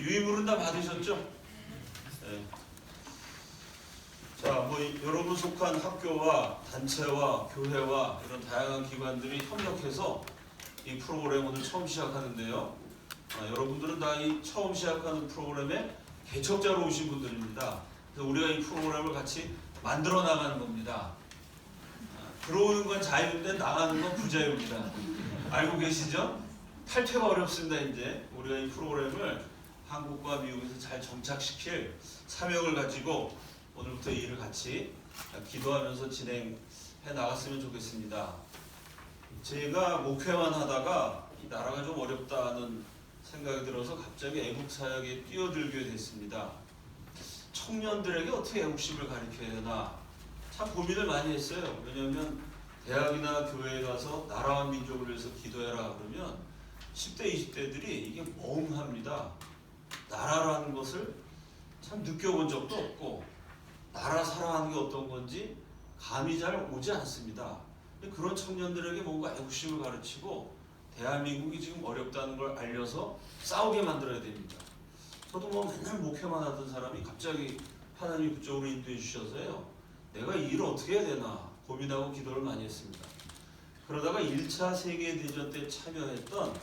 유인물은 다 받으셨죠? 네. 자, 여러분 속한 학교와 단체와 교회와 이런 다양한 기관들이 협력해서 이 프로그램 오늘 처음 시작하는데요. 여러분들은 다 이 처음 시작하는 프로그램에 개척자로 오신 분들입니다. 그래서 우리가 이 프로그램을 같이 만들어 나가는 겁니다. 들어오는 건 자유인데 나가는 건 부자유입니다. 알고 계시죠? 탈퇴가 어렵습니다. 이제 우리가 이 프로그램을 한국과 미국에서 잘 정착시킬 사명을 가지고 오늘부터 이 일을 같이 기도하면서 진행해 나갔으면 좋겠습니다. 제가 목회만 하다가 이 나라가 좀 어렵다는 생각이 들어서 갑자기 애국 사역에 뛰어들게 됐습니다. 청년들에게 어떻게 애국심을 가르쳐야 되나 참 고민을 많이 했어요. 왜냐하면 대학이나 교회에 가서 나라와 민족을 위해서 기도해라 그러면 10대, 20대들이 이게 멍합니다. 나라라는 것을 참 느껴본 적도 없고 나라 사랑하는 게 어떤 건지 감이 잘 오지 않습니다. 그런 청년들에게 뭔가 애국심을 가르치고 대한민국이 지금 어렵다는 걸 알려서 싸우게 만들어야 됩니다. 저도 맨날 목회만 하던 사람이 갑자기 하나님이 그쪽으로 인도해 주셔서요. 내가 이 일을 어떻게 해야 되나 고민하고 기도를 많이 했습니다. 그러다가 1차 세계대전 때 참여했던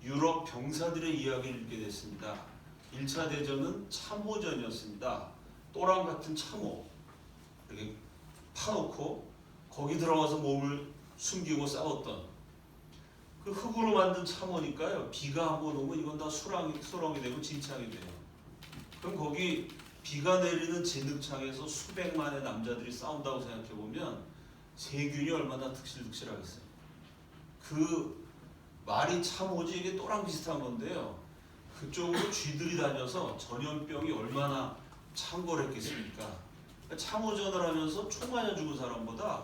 유럽 병사들의 이야기를 읽게 됐습니다. 1차 대전은 참호전이었습니다. 또랑 같은 참호 이렇게 파놓고 거기 들어가서 몸을 숨기고 싸웠던 그 흙으로 만든 참호니까요. 비가 한번 오면 이건 다 수렁이 되고 진창이 돼요. 그럼 거기 비가 내리는 진흙창에서 수백만의 남자들이 싸운다고 생각해보면 세균이 얼마나 득실득실하겠어요. 그 말이 참호지 이게 또랑 비슷한 건데요. 그쪽으로 쥐들이 다녀서 전염병이 얼마나 창궐했겠습니까? 참호전을 하면서 총 맞아 죽은 사람보다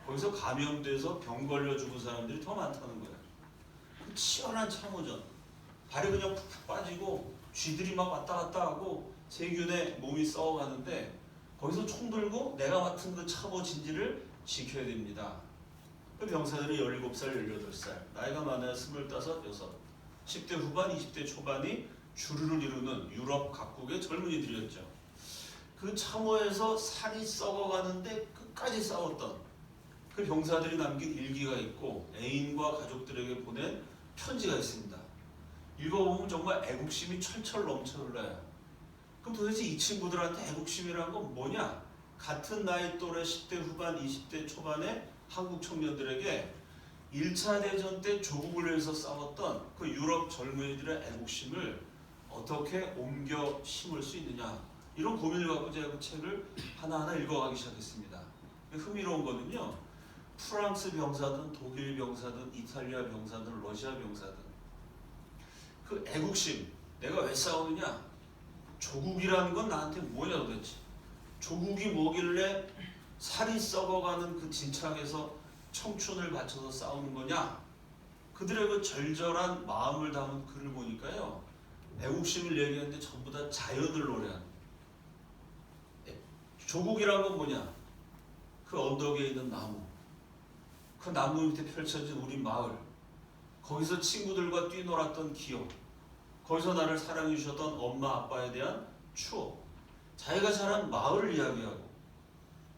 거기서 감염돼서 병 걸려 죽은 사람들이 더 많다는 거예요. 그 치열한 참호전. 발이 그냥 푹푹 빠지고 쥐들이 막 왔다 갔다 하고 세균에 몸이 썩어가는데 거기서 총 들고 내가 맡은 그 참호 진지를 지켜야 됩니다. 그 병사들이 17살, 18살, 나이가 많아야 25, 6, 10대 후반, 20대 초반이 주류를 이루는 유럽 각국의 젊은이들이었죠. 그 참호에서 살이 썩어가는데 끝까지 싸웠던 그 병사들이 남긴 일기가 있고 애인과 가족들에게 보낸 편지가 있습니다. 읽어보면 정말 애국심이 철철 넘쳐 흘러요. 그럼 도대체 이 친구들한테 애국심이란 건 뭐냐? 같은 나이 또래 10대 후반, 20대 초반의 한국 청년들에게 1차 대전 때 조국을 위해서 싸웠던 그 유럽 젊은이들의 애국심을 어떻게 옮겨 심을 수 있느냐, 이런 고민을 갖고 제가 그 책을 하나하나 읽어가기 시작했습니다. 흥미로운 거는요, 프랑스 병사든 독일 병사든 이탈리아 병사든 러시아 병사든 그 애국심, 내가 왜 싸우느냐, 조국이라는 건 나한테 뭐냐 도대체, 조국이 뭐길래 살이 썩어가는 그 진창에서 청춘을 바쳐서 싸우는 거냐. 그들의 그 절절한 마음을 담은 글을 보니까요, 애국심을 얘기하는데 전부 다 자연을 노래하는. 조국이란 건 뭐냐, 그 언덕에 있는 나무, 그 나무 밑에 펼쳐진 우리 마을, 거기서 친구들과 뛰놀았던 기억, 거기서 나를 사랑해 주셨던 엄마 아빠에 대한 추억, 자기가 자란 마을을 이야기하고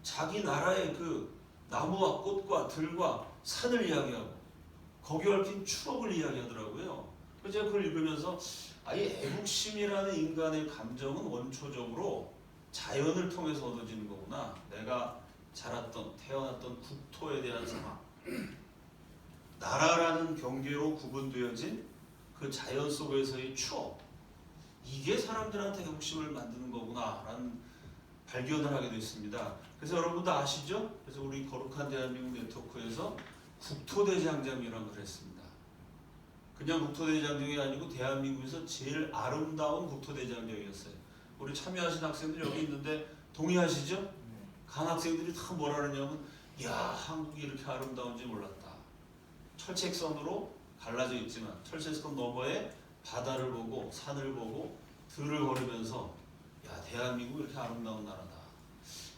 자기 나라의 그 나무와 꽃과 들과 산을 이야기하고 거기 얽힌 추억을 이야기하더라고요. 그래서 제가 그걸 읽으면서 이 애국심이라는 인간의 감정은 원초적으로 자연을 통해서 얻어지는 거구나. 내가 자랐던, 태어났던 국토에 대한 사랑, 나라라는 경계로 구분되어진 그 자연 속에서의 추억, 이게 사람들한테 애국심을 만드는 거구나 라는 발견을 하게 됐습니다. 그래서 여러분도 아시죠? 그래서 우리 거룩한 대한민국 네트워크에서 국토대장정이라는 걸 했습니다. 그냥 국토대장정이 아니고 대한민국에서 제일 아름다운 국토대장정이었어요. 우리 참여하신 학생들 여기 있는데 동의하시죠? 간 학생들이 다 뭐라 그러냐면, 이야, 한국이 이렇게 아름다운지 몰랐다. 철책선으로 갈라져 있지만 철책선 너머에 바다를 보고 산을 보고 들을 걸으면서, 야, 대한민국 이렇게 아름다운 나라다.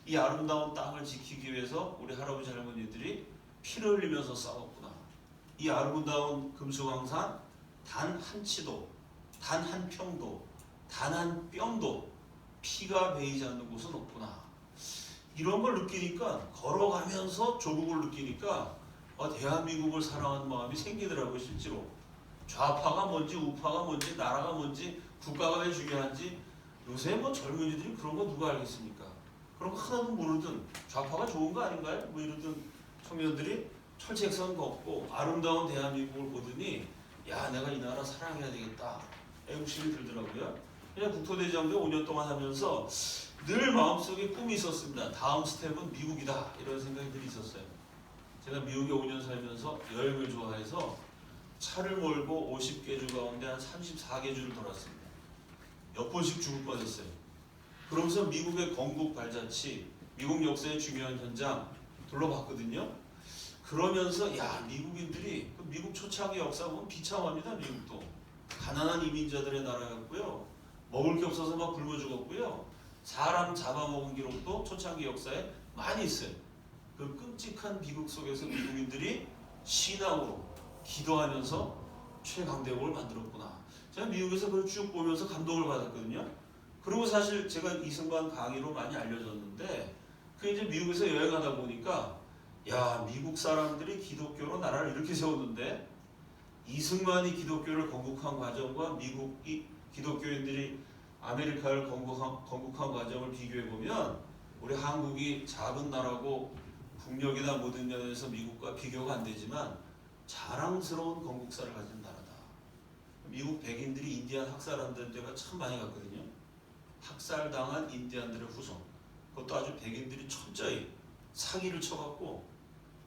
이 아름다운 땅을 지키기 위해서 우리 할아버지 할머니들이 피를 흘리면서 싸웠구나. 이 아름다운 금수강산 단 한 치도, 단 한 평도 단 한 뼘도 피가 베이지 않는 곳은 없구나. 이런 걸 느끼니까, 걸어가면서 조국을 느끼니까 대한민국을 사랑하는 마음이 생기더라고요. 실제로 좌파가 뭔지 우파가 뭔지 나라가 뭔지 국가가 왜 중요한지 요새 뭐 젊은이들이 그런 거 누가 알겠습니까? 그런 거 하나도 모르든 좌파가 좋은 거 아닌가요? 뭐 이러던 청년들이 철책선 걷고 아름다운 대한민국을 보더니 야, 내가 이 나라 사랑해야 되겠다, 애국심이 들더라고요. 그냥 국토대장정 5년 동안 하면서 늘 마음속에 꿈이 있었습니다. 다음 스텝은 미국이다, 이런 생각들이 있었어요. 제가 미국에 5년 살면서 여행을 좋아해서 차를 몰고 50개 주 가운데 한 34개 주를 돌았습니다. 몇 번씩 죽을 뻔했어요. 그러면서 미국의 건국 발자취, 미국 역사의 중요한 현장 둘러봤거든요. 그러면서 야, 미국인들이 미국 초창기 역사 보면 비참합니다. 미국도 가난한 이민자들의 나라였고요. 먹을 게 없어서 막 굶어 죽었고요. 사람 잡아먹은 기록도 초창기 역사에 많이 있어요. 그 끔찍한 비극 속에서 미국인들이 신앙으로 기도하면서 최강대국을 만들었구나. 제가 미국에서 그걸 쭉 보면서 감동을 받았거든요. 그리고 사실 제가 이승만 강의로 많이 알려졌는데, 그 이제 미국에서 여행하다 보니까 야, 미국 사람들이 기독교로 나라를 이렇게 세웠는데 이승만이 기독교를 건국한 과정과 미국이 기독교인들이 아메리카를 건국한 과정을 비교해보면 우리 한국이 작은 나라고 국력이나 모든 면에서 미국과 비교가 안 되지만 자랑스러운 건국사를 가진 나라다. 미국 백인들이 인디안 학살한 데가 참 많이 갔거든요. 학살당한 인디안들의 후손, 그것도 아주 백인들이 철저히 사기를 쳐갖고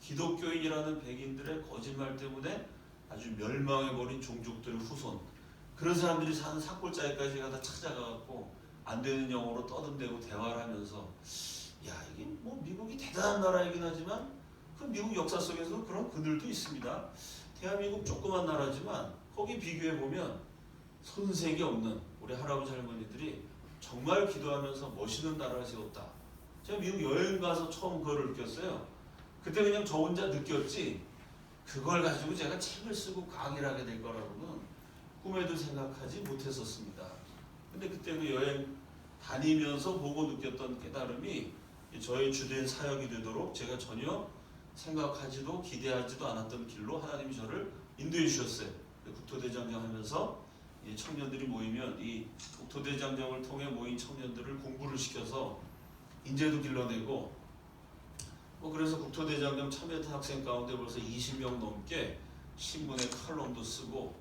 기독교인이라는 백인들의 거짓말 때문에 아주 멸망해버린 종족들의 후손, 그런 사람들이 사는 산골짜기까지 가다 찾아가갖고 안 되는 영어로 떠듬대고 대화를 하면서 야, 이게 뭐 미국이 대단한 나라이긴 하지만 그 미국 역사 속에서는 그런 그늘도 있습니다. 대한민국 조그만 나라지만 거기 비교해보면 손색이 없는 우리 할아버지 할머니들이 정말 기도하면서 멋있는 나라를 세웠다. 제가 미국 여행 가서 처음 그걸 느꼈어요. 그때 그냥 저 혼자 느꼈지 그걸 가지고 제가 책을 쓰고 강의를 하게 될 거라고는 꿈에도 생각하지 못했었습니다. 근데 그때 그 여행 다니면서 보고 느꼈던 깨달음이 저의 주된 사역이 되도록 제가 전혀 생각하지도 기대하지도 않았던 길로 하나님이 저를 인도해 주셨어요. 국토대장정 하면서 이 청년들이 모이면 이 국토대장정을 통해 모인 청년들을 공부를 시켜서 인재도 길러내고 그래서 국토대장정 참여했던 학생 가운데 벌써 20명 넘게 신문에 칼럼도 쓰고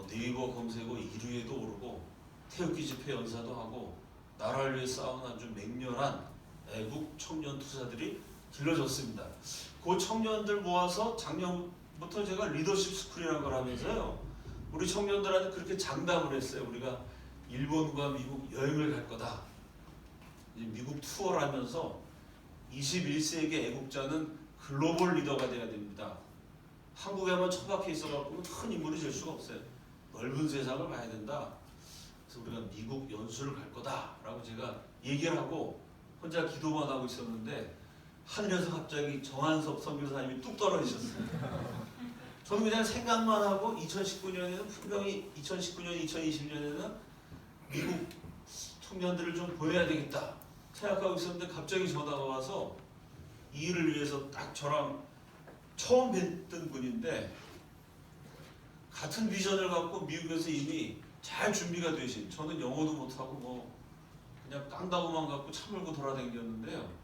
네이버 검색어 1위에도 오르고 태극기 집회 연사도 하고 나라를 위해 싸우는 아주 맹렬한 애국 청년 투사들이 길러졌습니다. 그 청년들 모아서 작년부터 제가 리더십 스쿨이라는 걸 하면서요, 우리 청년들한테 그렇게 장담을 했어요. 우리가 일본과 미국 여행을 갈 거다. 미국 투어를 하면서 21세기 애국자는 글로벌 리더가 돼야 됩니다. 한국에만 처박혀 있어갖고 큰 인물이 될 수가 없어요. 넓은 세상을 봐야 된다. 그래서 우리가 미국 연수를 갈 거다라고 제가 얘기를 하고 혼자 기도만 하고 있었는데 하늘에서 갑자기 정한섭 선교사님이 뚝 떨어지셨어요. 저는 그냥 생각만 하고 2019년에는 분명히 2019년, 2020년에는 미국 청년들을 좀 보내야 되겠다 생각하고 있었는데 갑자기 전화가 와서 이 일을 위해서 딱 저랑 처음 뵀던 분인데 같은 비전을 갖고 미국에서 이미 잘 준비가 되신, 저는 영어도 못하고 그냥 깡다구만 갖고 차 몰고 돌아다녔는데요.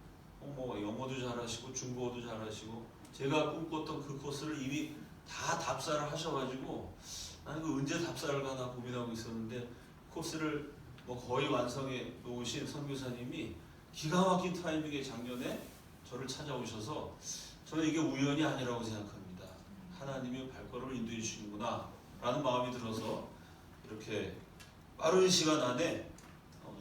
영어도 잘하시고 중국어도 잘하시고 제가 꿈꿨던 그 코스를 이미 다 답사를 하셔가지고 나는 그 언제 답사를 가나 고민하고 있었는데 코스를 거의 완성해 놓으신 선교사님이 기가 막힌 타이밍에 작년에 저를 찾아오셔서 저는 이게 우연이 아니라고 생각합니다. 하나님이 발걸음을 인도해 주시는구나 라는 마음이 들어서 이렇게 빠른 시간 안에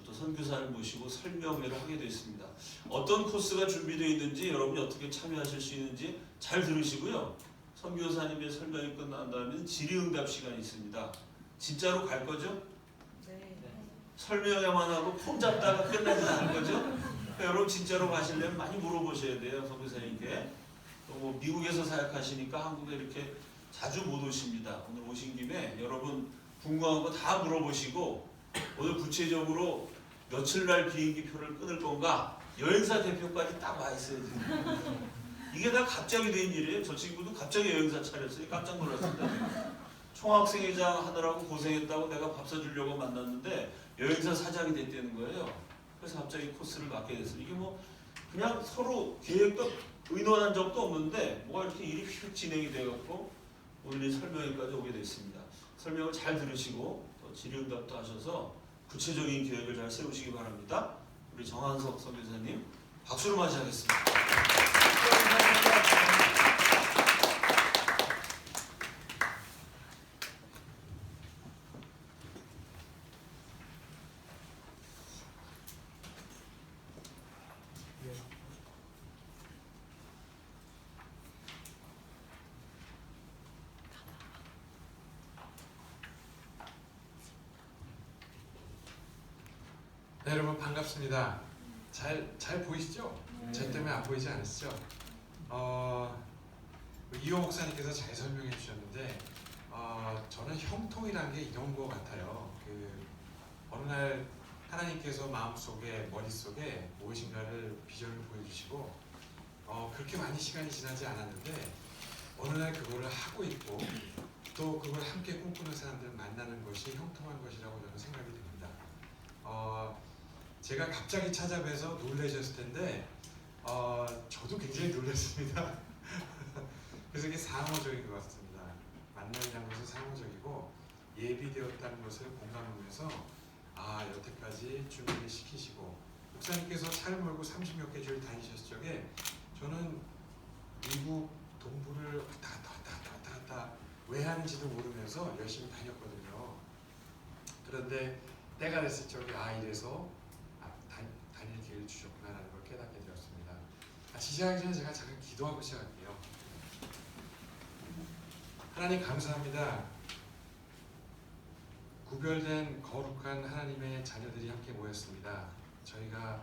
또 선교사를 모시고 설명회를 하게 됐습니다. 어떤 코스가 준비되어 있는지 여러분이 어떻게 참여하실 수 있는지 잘 들으시고요. 선교사님의 설명이 끝난 다음에 질의응답 시간이 있습니다. 진짜로 갈 거죠? 네. 설명회만 하고 폼 잡다가 끝나지 않을 거죠? 그러니까 여러분 진짜로 가시려면 많이 물어보셔야 돼요. 선교사님께. 또 미국에서 사역하시니까 한국에 이렇게 자주 못 오십니다. 오늘 오신 김에 여러분 궁금한 거 다 물어보시고 오늘 구체적으로 며칠 날 비행기 표를 끊을 건가? 여행사 대표까지 딱 와 있어요 지금. 이게 다 갑자기 된 일이에요. 저 친구도 갑자기 여행사 차렸어요. 깜짝 놀랐습니다. 총학생회장 하느라고 고생했다고 내가 밥 사주려고 만났는데 여행사 사장이 됐다는 거예요. 그래서 갑자기 코스를 맡게 됐어요. 이게 뭐 그냥 서로 계획도 의논한 적도 없는데 뭐가 이렇게 일이 휙 진행이 돼갖고 오늘 이 설명회까지 오게 됐습니다. 설명을 잘 들으시고 또 질의응답도 하셔서 구체적인 계획을 잘 세우시기 바랍니다. 우리 정한석 선교사님 박수로 맞이하겠습니다. 네, 여러분 반갑습니다. 잘 보이시죠? 저 때문에 안 보이지 않으시죠? 이호 목사님께서 잘 설명해 주셨는데 저는 형통이라는 게 이런 것 같아요. 어느 날 하나님께서 마음속에 머릿속에 무엇인가를 비전을 보여주시고 그렇게 많이 시간이 지나지 않았는데 어느 날 그거를 하고 있고 또 그걸 함께 꿈꾸는 사람들을 만나는 것이 형통한 것이라고 저는 생각이 듭니다. 제가 갑자기 찾아뵈서 놀라셨을 텐데 저도 굉장히 놀랐습니다. 그래서 이게 상호적인 것 같습니다. 만남이라는 것은 상호적이고 예비되었다는 것을 공감하면서 여태까지 준비를 시키시고 목사님께서 차를 몰고 30몇 개 주를 다니셨을 적에 저는 미국 동부를 왔다 갔다 왜 하는지도 모르면서 열심히 다녔거든요. 그런데 때가 됐을 적에 이래서 다닐 기회를 주셨구나라는 걸 깨닫게 되었습니다. 시작하기 전에 제가 잠깐 기도하고 시작할게요. 하나님 감사합니다. 구별된 거룩한 하나님의 자녀들이 함께 모였습니다. 저희가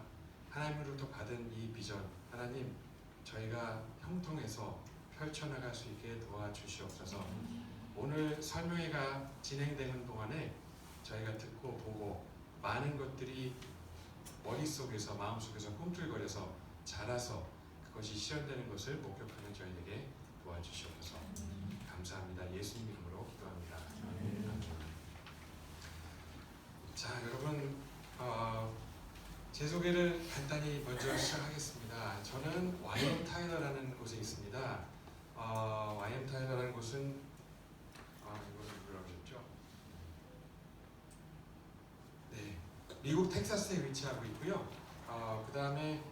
하나님으로부터 받은 이 비전, 하나님 저희가 형통해서 펼쳐나갈 수 있게 도와주시옵소서. 오늘 설명회가 진행되는 동안에 저희가 듣고 보고 많은 것들이 머릿속에서 마음속에서 꿈틀거려서 자라서 그것이 실현되는 것을 목격하는 저희에게 도와주시옵소서. 감사합니다. 예수님 이름으로 기도합니다. 자, 여러분 제 소개를 간단히 먼저 시작하겠습니다. 저는 YM 타일러라는 곳에 있습니다. YM 타일러라는 곳은 이거를 뭐라고 하셨죠? 네, 미국 텍사스에 위치하고 있고요. 그 다음에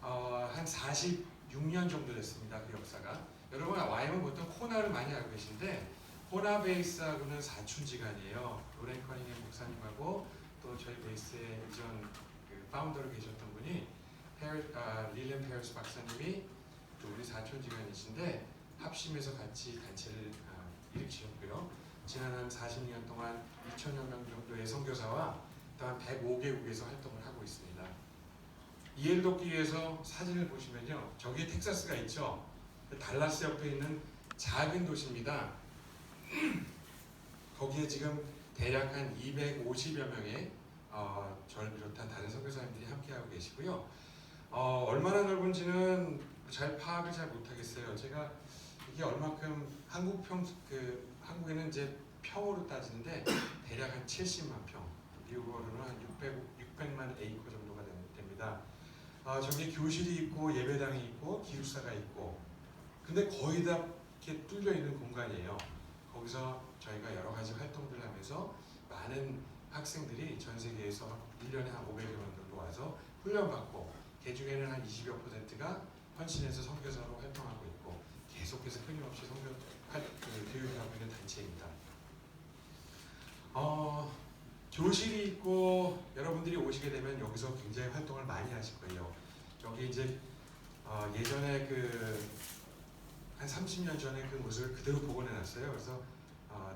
한 46년 정도 됐습니다. 그 역사가. 여러분 YM은 보통 코나를 많이 알고 계신데 코나 베이스하고는 사촌지간이에요. 로렌 커닝햄 목사님하고 또 저희 베이스의 이전 파운더로 계셨던 분이 릴렌 페어스 박사님이 또 우리 사촌지간이신데 합심해서 같이 단체를 일으키셨고요. 지난 한 40년 동안 2,000여 명 정도의 선교사와 또한 105개국에서 활동을 하고 있습니다. 이해를 돕기 위해서 사진을 보시면요. 저기 텍사스가 있죠. 달라스 옆에 있는 작은 도시입니다. 거기에 지금 대략 한 250여 명의 저를 비롯한 다른 선교사님들이 함께하고 계시고요. 얼마나 넓은지는 잘 파악을 잘 못하겠어요. 제가 이게 얼마큼 한국에는 이제 평으로 따지는데 대략 한 70만 평, 미국어로는 한 600만 에이커 정도가 됩니다. 저기 교실이 있고 예배당이 있고 기숙사가 있고 근데 거의 다 이렇게 뚫려 있는 공간이에요. 거기서 저희가 여러 가지 활동들을 하면서 많은 학생들이 전 세계에서 1년에 한 500여 명 정도 와서 훈련받고 그 중에는 한 20여 %가 헌신해서 선교사로 활동하고 있고 계속해서 끊임없이 교육을 하고 있는 단체입니다. 교실이 있고 여러분들이 오시게 되면 여기서 굉장히 활동을 많이 하실 거예요. 여기 이제 예전에 한 30년 전에 그 모습을 그대로 복원해놨어요. 그래서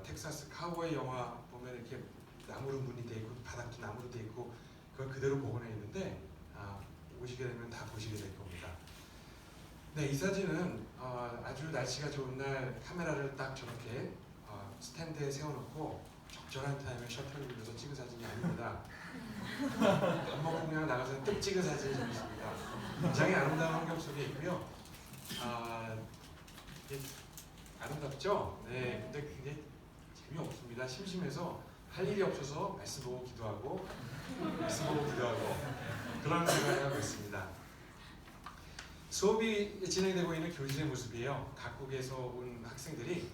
텍사스 카우보이 영화 보면 이렇게 나무로 문이 돼 있고 바닥도 나무로 돼 있고 그걸 그대로 복원해 있는데 오시게 되면 다 보시게 될 겁니다. 네, 이 사진은 아주 날씨가 좋은 날 카메라를 딱 저렇게 스탠드에 세워놓고 적절한 타임에 셔틀을 빌려서 찍은 사진이 아닙니다. 밥 먹고 그냥 나가서 뚝 찍은 사진이 좀 있습니다. 굉장히 아름다운 환경 속에 있고요. 이게 아름답죠? 네, 근데 그게 재미없습니다. 심심해서 할 일이 없어서 말씀 보고 기도하고 말씀 보고 기도하고 그런 생활을 하고 있습니다. 수업이 진행되고 있는 교실의 모습이에요. 각국에서 온 학생들이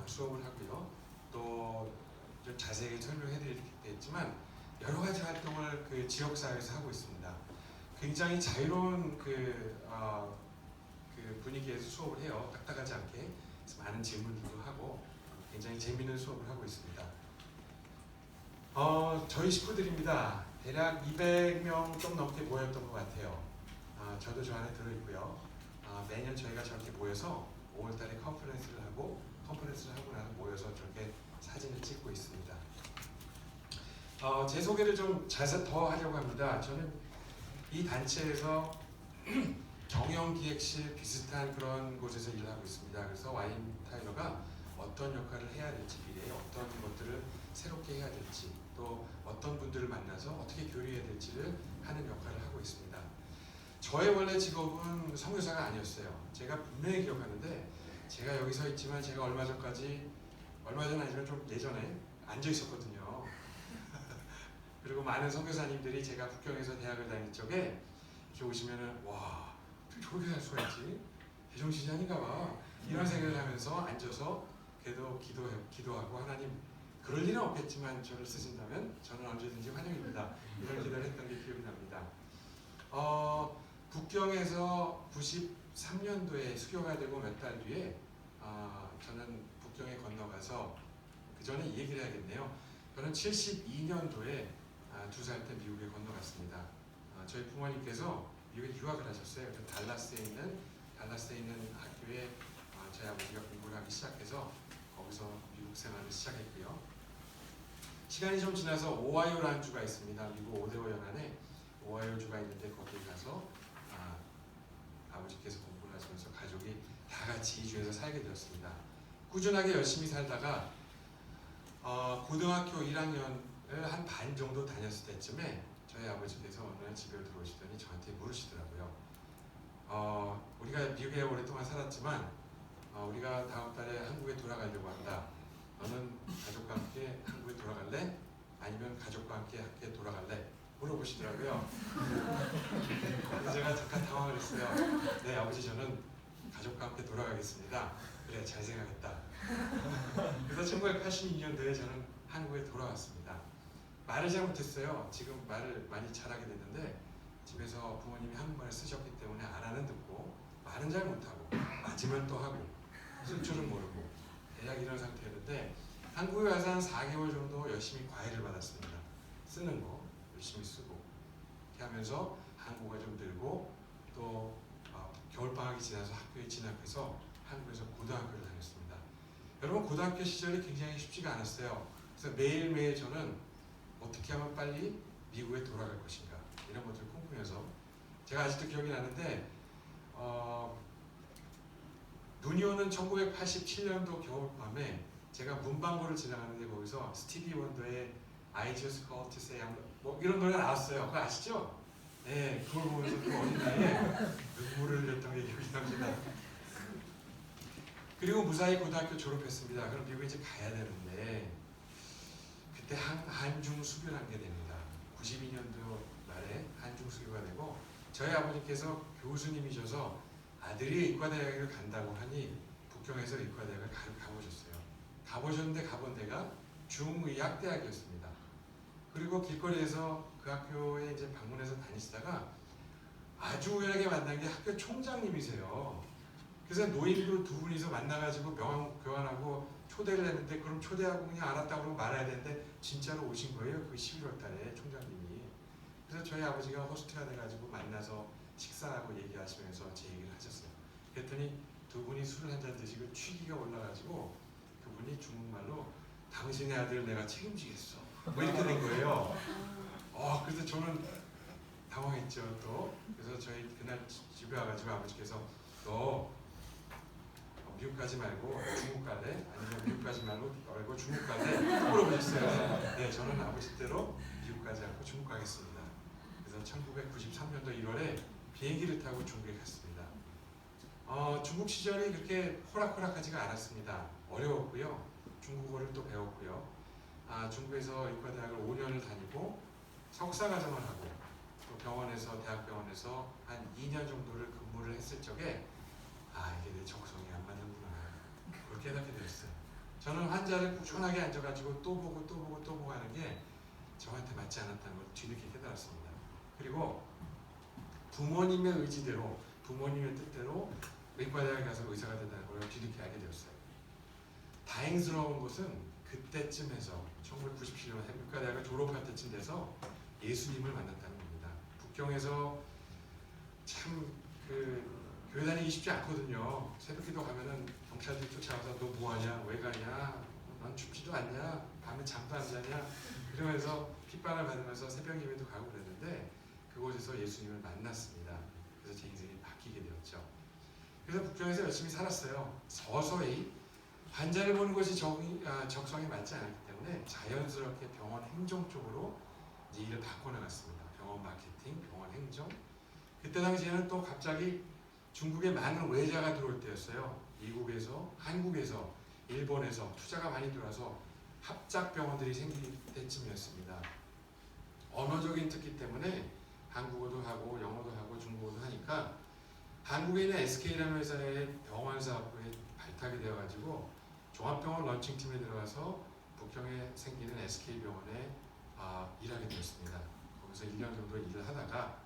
수업을 하고요. 또 좀 자세히 설명해 드리겠지만 여러 가지 활동을 그 지역 사회에서 하고 있습니다. 굉장히 자유로운 그 분위기에서 수업을 해요. 딱딱하지 않게 많은 질문들도 하고 굉장히 재미있는 수업을 하고 있습니다. 저희 식구들입니다. 대략 200명 좀 넘게 모였던 것 같아요. 저도 저 안에 들어있고요. 매년 저희가 저렇게 모여서 5월달에 컨퍼런스를 하고 나서 모여서 저렇게 사진을 찍고 있습니다. 제 소개를 좀 더 하려고 합니다. 저는 이 단체에서 경영기획실 비슷한 그런 곳에서 일을 하고 있습니다. 그래서 와인 타일러가 어떤 역할을 해야 될지 미래에 어떤 것들을 새롭게 해야 될지 또 어떤 분들을 만나서 어떻게 교류해야 될지를 하는 역할을 하고 있습니다. 저의 원래 직업은 선교사가 아니었어요. 제가 분명히 기억하는데 제가 여기 서 있지만 제가 얼마 전 아니지만 좀 예전에 앉아 있었거든요. 그리고 많은 선교사님들이 제가 북경에서 대학을 다닐 적에 이렇게 오시면은 와 저렇게 살 수가 있지? 제정신이 아닌가 봐. 이런 생각을 하면서 앉아서 그래도 기도하고 하나님 그럴 일은 없겠지만 저를 쓰신다면 저는 언제든지 환영입니다. 이런 기도를 했던 게 기억이 납니다. 북경에서 93년도에 수교가 되고 몇 달 뒤에 저는 북경에 건너가서 그 전에 이 얘기를 해야겠네요. 저는 72년도에 2살 때 미국에 건너갔습니다. 저희 부모님께서 미국에 유학을 하셨어요. 그래서 달라스에 있는 학교에 저희 아버지가 공부를 하기 시작해서 거기서 미국 생활을 시작했고요. 시간이 좀 지나서 오하이오라는 주가 있습니다. 미국 오데오 연안에 오하이오 주가 있는데 거기에 가서 아버지께서 공부를 하시면서 가족이 다 같이 이주해서 살게 되었습니다. 꾸준하게 열심히 살다가 고등학교 1학년을 한 반 정도 다녔을 때쯤에 저희 아버지께서 어느 날 집에 들어오시더니 저한테 물으시더라고요. 우리가 미국에 오랫동안 살았지만 우리가 다음 달에 한국에 돌아가려고 한다. 너는 가족과 함께 한국에 돌아갈래? 아니면 가족과 함께 학교에 돌아갈래? 물어보시더라고요. 그래서 제가 잠깐 당황을 했어요. 네 아버지 저는 가족과 함께 돌아가겠습니다. 그래 잘 생각했다. 그래서 1982년도에 저는 한국에 돌아왔습니다. 말을 잘 못했어요. 지금 말을 많이 잘하게 됐는데 집에서 부모님이 한국말을 쓰셨기 때문에 알아는 듣고 말은 잘 못하고 맞으면 또 하고 쓸 줄은 모르고 대략 이런 상태였는데 한국에 와서 한 4개월 정도 열심히 과외를 받았습니다. 쓰는 거 열심히 쓰고 이렇게 하면서 한국어가 좀 늘고 또 겨울방학이 지나서 학교에 진학해서 한국에서 고등학교를 다녔습니다. 여러분 고등학교 시절이 굉장히 쉽지가 않았어요. 그래서 매일매일 저는 어떻게 하면 빨리 미국에 돌아갈 것인가 이런 것들을 꿈꾸면서 제가 아직도 기억이 나는데 눈이 오는 1987년도 겨울밤에 제가 문방구를 지나가는데 거기서 스티비 원더의 I Just Called to Say 뭐 이런 노래가 나왔어요. 그거 아시죠? 네, 그걸 보면서 그 어린 나이에 눈물을 흘렸던 게 기억이 납니다. 그리고 무사히 고등학교 졸업했습니다. 그럼 미국에 이제 가야 되는데 그때 한중 수교를 한 게 됩니다. 92년도 말에 한중 수교가 되고 저희 아버지께서 교수님이셔서 아들이 의과대학을 간다고 하니 북경에서 의과대학을 가보셨어요. 가보셨는데 가본 데가 중의학대학이었습니다. 그리고 길거리에서 그 학교에 이제 방문해서 다니시다가 아주 우연하게 만난 게 학교 총장님이세요. 그래서 노인들 두 분이서 만나가지고 명함 교환하고 초대를 했는데 그럼 초대하고 그냥 알았다고 그러면 말아야 되는데 진짜로 오신 거예요. 그 11월 달에 총장님이. 그래서 저희 아버지가 호스트가 돼가지고 만나서 식사하고 얘기하시면서 제 얘기를 하셨어요. 그랬더니 두 분이 술을 한잔 드시고 취기가 올라가지고 그분이 중국말로 당신의 아들 내가 책임지겠어. 뭐 이렇게 된 거예요. 그래서 저는 당황했죠 또. 그래서 저희 그날 집에 와가지고 아버지께서 너 미국 가지 말고 중국 갈래? 아니면 미국 가지 말고 중국 갈래? 물어보셨어요. 네, 저는 아버지 대로 미국 가지 않고 중국 가겠습니다. 그래서 1993년도 1월에 비행기를 타고 중국에 갔습니다. 중국 시절이 그렇게 호락호락하지가 않았습니다. 어려웠고요. 중국어를 또 배웠고요. 중국에서 의과대학을 5년을 다니고 석사과정을 하고 또 대학병원에서 한 2년 정도를 근무를 했을 적에 이게 내 적성이 안 맞는구나. 그걸 깨닫게 되었어요. 저는 환자를 꾸준하게 앉아가지고 또 보고 하는 게 저한테 맞지 않았다는 걸 뒤늦게 깨달았습니다. 그리고 부모님의 의지대로, 부모님의 뜻대로 의과대학에 가서 의사가 된다는 걸 뒤늦게 알게 되었어요. 다행스러운 것은 그때쯤에서 1997년 의과대학을 졸업할 때쯤 돼서 예수님을 만났다는 겁니다. 북경에서 참 교회 다니기 쉽지 않거든요. 새벽기도 가면은 경찰들이 쫓아와서 너 뭐하냐, 왜 가냐, 넌 춥지도 않냐, 밤에 잠도 안 자냐, 그러면서 핍박을 받으면서 새벽 예배도 가고 그랬는데 그곳에서 예수님을 만났습니다. 그래서 제 인생이 바뀌게 되었죠. 그래서 북경에서 열심히 살았어요. 서서히 환자를 보는 것이 적성에 맞지 않았기 때문에 자연스럽게 병원 행정 쪽으로 이제 일을 바꿔나갔습니다. 병원 마케팅, 병원 행정. 그때 당시에는 또 갑자기 중국에 많은 외자가 들어올 때였어요. 미국에서, 한국에서, 일본에서 투자가 많이 들어와서 합작병원들이 생길 때쯤이었습니다. 언어적인 특기 때문에 한국어도 하고 영어도 하고 중국어도 하니까 한국에 있는 SK라는 회사의 병원 사업부에 발탁이 되어가지고 종합병원 런칭팀에 들어가서 북경에 생기는 SK병원에 일하게 되었습니다. 거기서 1년 정도 일을 하다가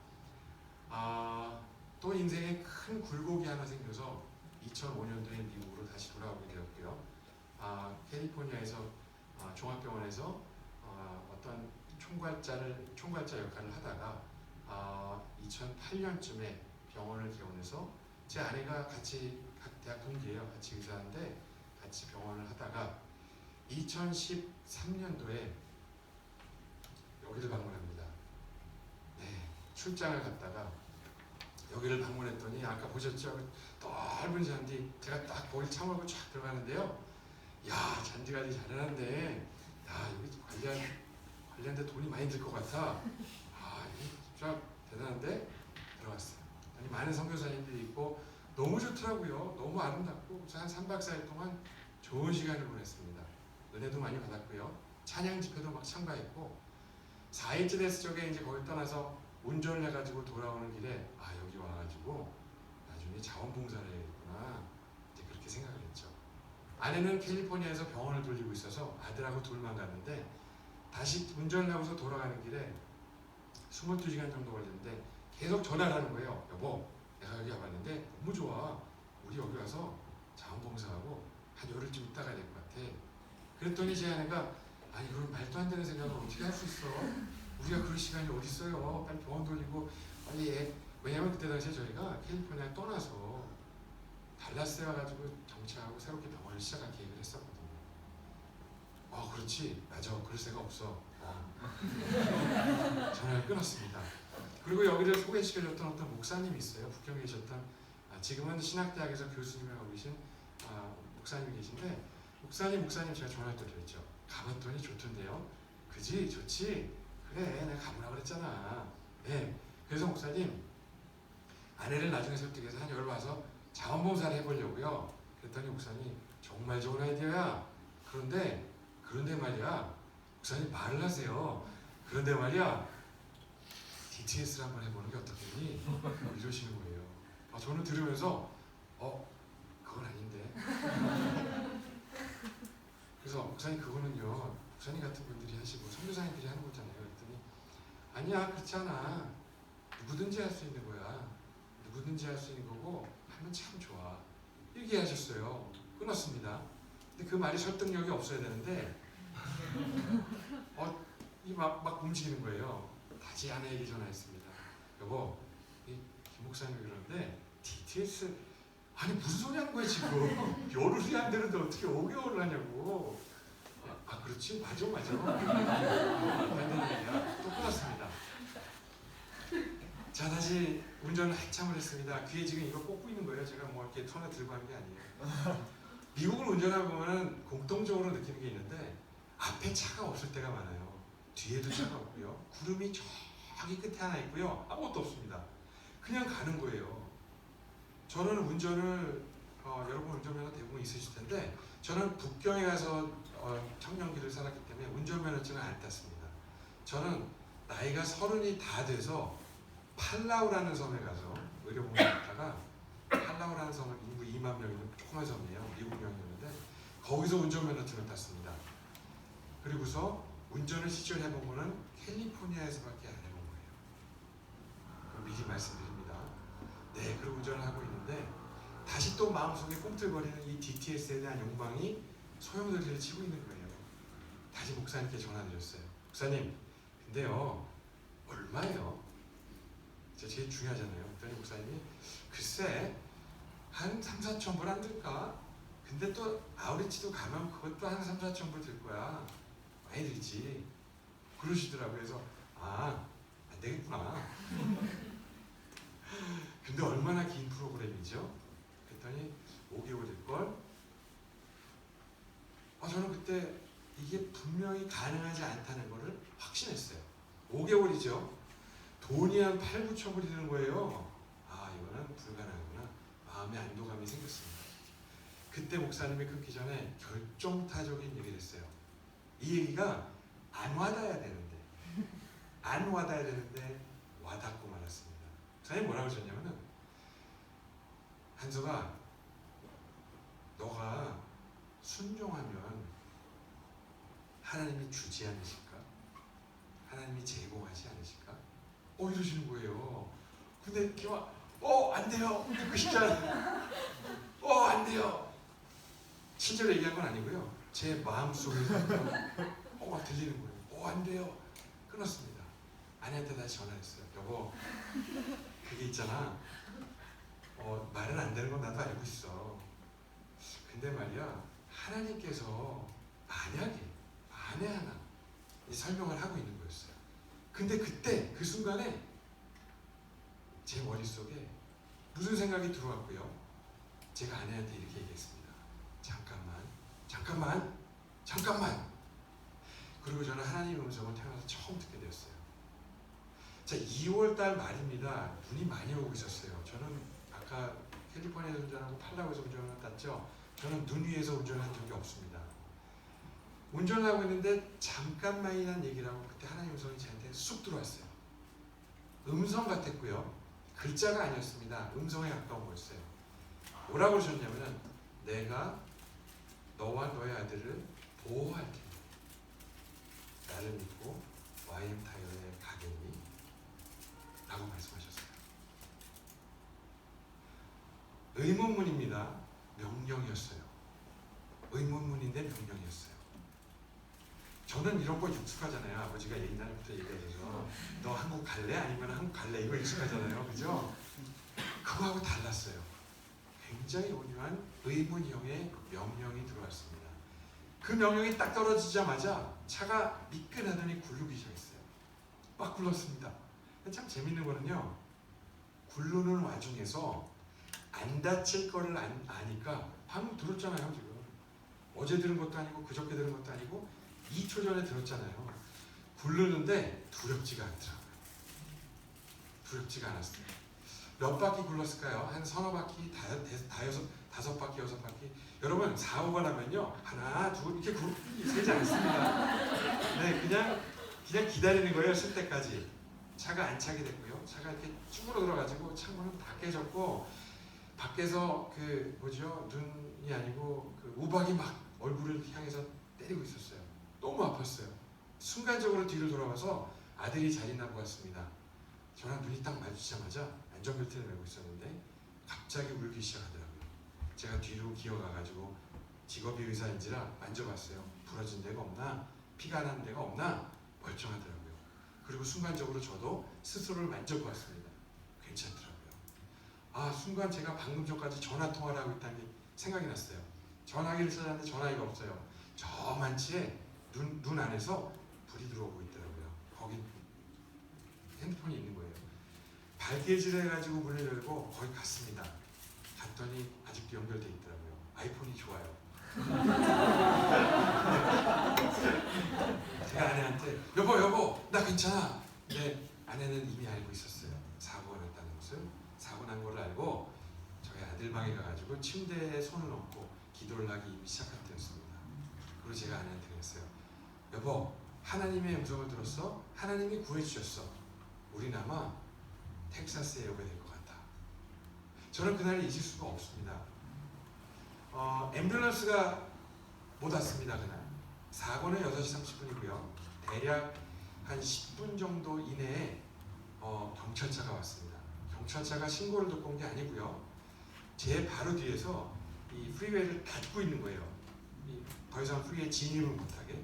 또 인생에 큰 굴곡이 하나 생겨서 2005년도에 미국으로 다시 돌아오게 되었고요. 캘리포니아에서 종합병원에서 어떤 총괄자 역할을 하다가 2008년쯤에 병원을 개원해서 제 아내가 같이 대학 동기예요. 같이 의사인데 같이 병원을 하다가 2013년도에 여기를 방문합니다. 네, 출장을 갔다가 여기를 방문했더니 아까 보셨죠? 넓은 잔디, 제가 딱 거기 참을고 쫙 들어가는데요. 야, 잔디관리 잘해놨네. 야, 여기 관리하는데 돈이 많이 들 것 같아. 이게 진짜 대단한데? 들어갔어요. 아니, 많은 선교사님들이 있고 너무 좋더라고요. 너무 아름답고 그래서 한 3박 4일 동안 좋은 시간을 보냈습니다. 은혜도 많이 받았고요. 찬양 집회도 막 참가했고 4일째 됐을 적에 이제 거기 떠나서 운전을 해가지고 돌아오는 길에 여기 와가지고 나중에 자원봉사를 해야겠구나 이제 그렇게 생각을 했죠. 아내는 캘리포니아에서 병원을 돌리고 있어서 아들하고 둘만 갔는데 다시 운전을 하고서 돌아가는 길에 22시간 정도 걸렸는데 계속 전화를 하는 거예요. 여보, 내가 여기 와봤는데 너무 좋아. 우리 여기 와서 자원봉사하고 한 열흘쯤 있다 가야 될 것 같아. 그랬더니 제 아내가 그런 말도 안 되는 생각을 어떻게 할 수 있어? 우리가 그럴 시간이 어디 있어요? 빨리 병원 돌리고 빨리 해. 왜냐면 그때 당시에 저희가 캘리포니아에 떠나서 달라스에 와가지고 정착하고 새롭게 병원을 시작할 계획을 했었거든요. 그렇지. 맞아. 그럴 새가 없어. 전화를 끊었습니다. 그리고 여기를 소개시켜줬던 어떤 목사님이 있어요. 북경에 계셨던 지금은 신학대학에서 교수님을 하고 계신 목사님이 계신데 목사님 제가 전화를 또 드렸죠. 가봤더니 좋던데요. 그지? 좋지? 그래, 내가 가보라 그랬잖아. 네. 그래서 목사님 아내를 나중에 설득해서 한 여기 와서 자원봉사를 해보려고요. 그랬더니 목사님 정말 좋은 아이디어야. 그런데 말이야, 목사님 말을 하세요. 그런데 말이야, DTS를 한번 해보는 게 어떻겠니? 이러시는 거예요. 저는 들으면서 그건 아닌데. 그래서 목사님 그거는요, 목사님 같은 분들이 하시고 선교사님들이 하는 거잖아요. 그랬더니 아니야, 그렇지 않아. 누구든지 할 수 있는 거야. 누구든지 할 수 있는 거고 하면 참 좋아. 얘기하셨어요. 끊었습니다. 근데 그 말이 설득력이 없어야 되는데 막 움직이는 거예요. 다시 아내에게 전화했습니다. 여보, 김 목사님이 그러는데 DTS 무슨 소리 하는 거야 지금. 열흘이 안 되는데 어떻게 5개월을 하냐고. 그렇지? 맞아. 안 되는 얘기야. 또 끊었습니다. 자, 자, 다시 운전을 한참을 했습니다. 귀에 지금 이거 꽂고 있는 거예요. 제가 뭐 이렇게 손에 들고 한 게 아니에요. 미국을 운전하다 보면 공통적으로 느끼는 게 있는데 앞에 차가 없을 때가 많아요. 뒤에도 차가 없고요. 구름이 저기 끝에 하나 있고요. 아무것도 없습니다. 그냥 가는 거예요. 저는 운전을 여러분 운전면허 대부분 있으실 텐데 저는 북경에 가서 청년기를 살았기 때문에 운전면허증을 안 땄습니다. 저는 나이가 30이 다 돼서 팔라우라는 섬에 가서 의료봉을 갔다가 팔라우라는 섬은 인구 2만 명 있는 조그만 섬이에요. 미국령이었는데 거기서 운전면허증을 땄습니다. 그리고서 운전을 실제로 해본 거는 캘리포니아에서밖에 안 해본 거예요. 그럼 미리 말씀드립니다. 네, 그리고 운전을 하고 있는데 다시 또 마음속에 꿈틀거리는 이 DTS에 대한 욕망이 소용돌이를 치고 있는 거예요. 다시 목사님께 전화드렸어요. 목사님, 근데요, 얼마예요? 제일 중요하잖아요. 그랬더니 목사님이 글쎄 한 3, 4천 불 안 들까? 근데 또 아우리치도 가면 그것도 한 3, 4천 불 들 거야. 많이 들지. 그러시더라고요. 그래서 안 되겠구나. 근데 얼마나 긴 프로그램이죠? 그랬더니 5개월일걸? 저는 그때 이게 분명히 가능하지 않다는 거를 확신했어요. 5개월이죠. 돈이 한 8, 9천 불이 드는 거예요. 이거는 불가능하구나. 마음의 안도감이 생겼습니다. 그때 목사님이 끊기 전에 결정타적인 얘기를 했어요. 이 얘기가 안 와닿아야 되는데 와닿고 말았습니다. 목사님 뭐라고 하셨냐면은 한서가 너가 순종하면 하나님이 주지 않으실까? 하나님이 제공하지 않으실까? 이러시는 거예요. 근데 이렇게 막 안 돼요. 듣고 싶지 않아요. 안 돼요. 실제로 얘기한 건 아니고요. 제 마음속에서 막 들리는 거예요. 안 돼요. 끊었습니다. 아내한테 다시 전화했어요. 여보, 그게 있잖아. 말은 안 되는 건 나도 알고 있어. 근데 말이야, 하나님께서 만에 하나 설명을 하고 있는 거였어요. 근데 그때 그 순간에 제 머릿속에 무슨 생각이 들어왔고요. 제가 아내한테 이렇게 얘기했습니다. 잠깐만. 그리고 저는 하나님의 음성을 태어나서 처음 듣게 되었어요. 자, 2월달 말입니다. 눈이 많이 오고 있었어요. 저는 아까 캘리포니아에서 운전하고 팔라우에서 운전을 땄죠. 저는 눈 위에서 운전한 적이 없습니다. 운전을 하고 있는데 잠깐만이란 얘기를 하고 그때 하나님의 음성이 저한테 쑥 들어왔어요. 음성 같았고요. 글자가 아니었습니다. 음성에 가까운 거였어요. 뭐라고 그러셨냐면 내가 너와 너의 아들을 보호할 테니 나를 믿고 YM 타이어에 가겠니? 라고 말씀하셨어요. 의문문입니다. 명령이었어요. 의문문인데 명령이었어요. 저는 이런 거 익숙하잖아요. 아버지가 옛날부터 얘기하셔서 너 한국 갈래? 아니면 한국 갈래? 이거 익숙하잖아요. 그죠? 그거하고 달랐어요. 굉장히 온유한 의문형의 명령이 들어왔습니다. 그 명령이 딱 떨어지자마자 차가 미끈하더니 굴르기 시작했어요. 막 굴렀습니다. 참 재밌는 거는요. 굴르는 와중에서 안 다칠 거를 아니까 방금 들었잖아요. 지금 어제 들은 것도 아니고 그저께 들은 것도 아니고 2초 전에 들었잖아요. 굴르는데 두렵지가 않더라고요. 두렵지가 않았습니다. 몇 바퀴 굴렀을까요? 한 서너 바퀴, 다섯 바퀴, 여섯 바퀴. 여러분 사고가 나면요 하나, 둘 이렇게 세지 않습니다. 네, 그냥 기다리는 거예요. 쓸 때까지. 차가 안 차게 됐고요. 차가 이렇게 쭈그러 들어가지고 창문은 다 깨졌고 밖에서 눈이 아니고 우박이 막 얼굴을 향해서 때리고 있었어요. 너무 아팠어요. 순간적으로 뒤를 돌아봐서 아들이 자리나 보았습니다. 저랑 눈이 딱 마주치자마자 안전벨트를 메고 있었는데 갑자기 울기 시작하더라고요. 제가 뒤로 기어가가지고 직업이 의사인지라 만져봤어요. 부러진 데가 없나? 피가 난 데가 없나? 멀쩡하더라고요. 그리고 순간적으로 저도 스스로를 만져보았습니다. 괜찮더라고요. 순간 제가 방금 전까지 전화통화를 하고 있다는 게 생각이 났어요. 전화기를 찾았는데 전화기가 없어요. 저 만치에 눈 안에서 불이 들어오고 있더라고요. 거기 핸드폰이 있는 거예요. 발개질해가지고 문을 열고 거기 갔습니다. 갔더니 아직도 연결돼 있더라고요. 아이폰이 좋아요. 제가 아내한테 여보 나 괜찮아. 근데 아내는 이미 알고 있었어요. 사고가 났다는 것을. 사고 난 걸 알고 저희 아들 방에 가가지고 침대에 손을 얹고 기도를 하기 이미 시작할 때였습니다. 그리고 제가 아내한테 그랬어요. 여보, 하나님의 음성을 들었어? 하나님이 구해주셨어. 우린 아마 텍사스에 오게 될 것 같아. 저는 그날을 잊을 수가 없습니다. 앰뷸런스가 못 왔습니다. 그날 사고는 6시 30분이고요 대략 한 10분 정도 이내에 경찰차가 왔습니다. 경찰차가 신고를 듣고 온 게 아니고요, 제 바로 뒤에서 이 프리웨이를 닫고 있는 거예요. 더 이상 프리웨이에 진입을 못하게.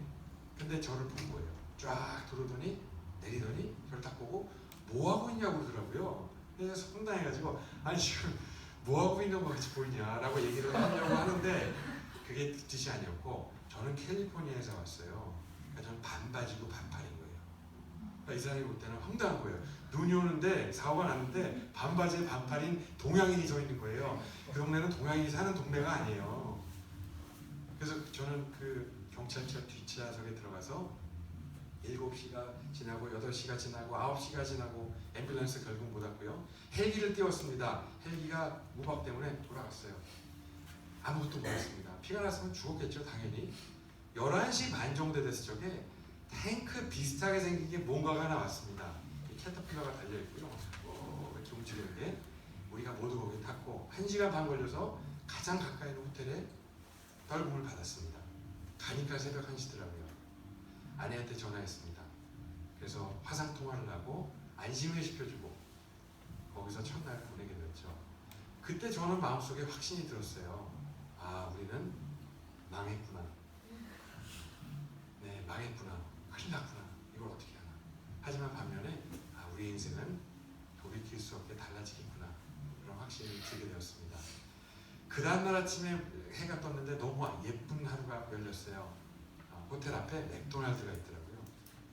근데 저를 본 거예요. 쫙 들어오더니 내리더니 저를 딱 보고 뭐 하고 있냐고 그러더라고요. 그래서 황당해가지고 아니 지금 뭐 하고 있는 거 같이 보이냐라고 얘기를 하려고 하는데 그게 뜻이 아니었고, 저는 캘리포니아에서 왔어요. 그러니까 저는 반바지고 반팔인 거예요. 그러니까 이 사람이 볼 때는 황당한 거예요. 눈이 오는데 사고가 났는데 반바지에 반팔인 동양인이 서 있는 거예요. 그 동네는 동양인이 사는 동네가 아니에요. 그래서 저는 그 경찰차 뒷좌석에 들어가서 7시가 지나고 8시가 지나고 9시가 지나고 앰뷸런스 결국 못 왔고요. 헬기를 띄웠습니다. 헬기가 우박 때문에 돌아갔어요. 아무것도 몰랐습니다. 피가 났으면 죽었겠죠, 당연히. 11시 반 정도 됐을 적에 탱크 비슷하게 생긴 게 뭔가가 나왔습니다. 캐터필러가 달려있고요. 이렇게 움직이는 게. 우리가 모두 거기 탔고 1시간 반 걸려서 가장 가까이 있는 호텔에 떨굼을 받았습니다. 가니까 새벽 1시더라고요. 아내한테 전화했습니다. 그래서 화상통화를 하고 안심을 시켜주고 거기서 첫날 보내게 됐죠. 그때 저는 마음속에 확신이 들었어요. 아, 우리는 망했구나. 네, 망했구나. 큰일 났구나. 이걸 어떻게 하나. 하지만 반면에 우리 인생은 돌이킬 수 없게 달라지겠구나. 그런 확신이 들게 되었습니다. 그 다음날 아침에 해가 떴는데 너무 예쁜 하루가 열렸어요. 호텔 앞에 맥도날드가 있더라고요.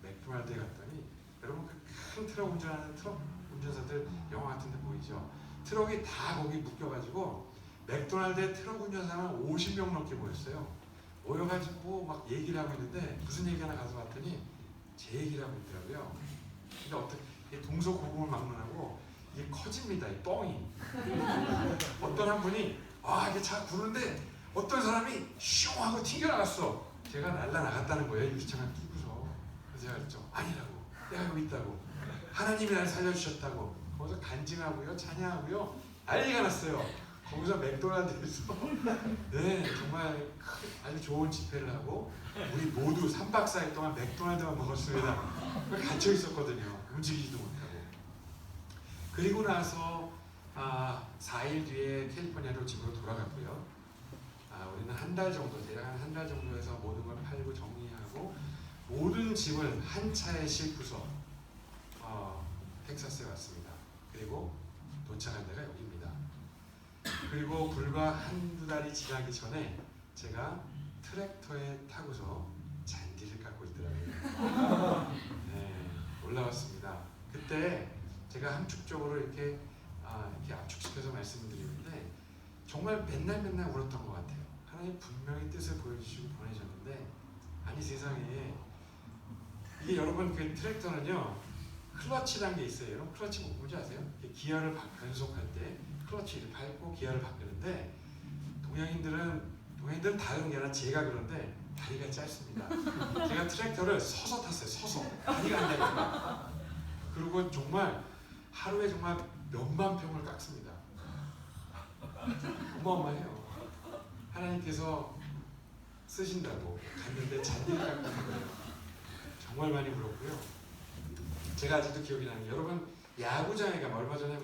맥도날드에 갔더니 여러분 그 큰 트럭 운전하는 트럭 운전사들 영화 같은 데 보이죠? 트럭이 다 거기 묶여가지고 맥도날드에 트럭 운전사만 50명 넘게 모였어요. 모여가지고 막 얘기를 하고 있는데 무슨 얘기 하나 가서 봤더니 제 얘기를 하고 있더라고요. 근데 어떻게 동서고금을 막론하고 이게 커집니다. 이 뻥이. 어떤 한 분이 이게 차 구르는데 어떤 사람이 슝 하고 튕겨나갔어. 제가 날라나갔다는 거예요. 유리창을 뚫고서. 그래서 제가 그랬죠. 아니라고. 내가 여기 있다고. 하나님이 날 살려주셨다고. 거기서 간증하고요. 찬양하고요. 난리가 났어요. 거기서 맥도날드에서 네, 정말 아주 좋은 집회를 하고 우리 모두 3박 4일 동안 맥도날드만 먹었습니다. 갇혀 있었거든요. 움직이지도 못하고. 그리고 나서 4일 뒤에 캘리포니아로 집으로 돌아갔고요. 우리는 한 달 정도, 대략 한 달 정도에서 모든 걸 팔고 정리하고 모든 짐을 한 차에 싣고서 텍사스에 왔습니다. 그리고 도착한 데가 여기입니다. 그리고 불과 한두 달이 지나기 전에 제가 트랙터에 타고서 잔디를 깎고 있더라고요. 네, 올라왔습니다. 그때 제가 함축적으로 이렇게 압축시켜서 말씀을 드리는데 정말 맨날 울었던 것 같아요. 하나님 분명히 뜻을 보여주시고 보내셨는데 아니 세상에 이게 여러분 그 트랙터는요 클러치라는 게 있어요. 여러분 클러치 뭔지 아세요? 기어를 변속할 때 클러치를 밟고 기어를 바꾸는데 동양인들은 다른 게 아니라 제가 그런데 다리가 짧습니다. 제가 트랙터를 서서 탔어요. 서서 다리가 안 되니까. 그리고 정말 하루에 정말 몇만 평을 깎습니다. 어마어마해요. 하나님께서 쓰신다고 갔는데 잔디를 깎는 거예요. 정말 많이 울었고요. 제가 아직도 기억이 나는 게 여러분 야구장에 가면 얼마 전에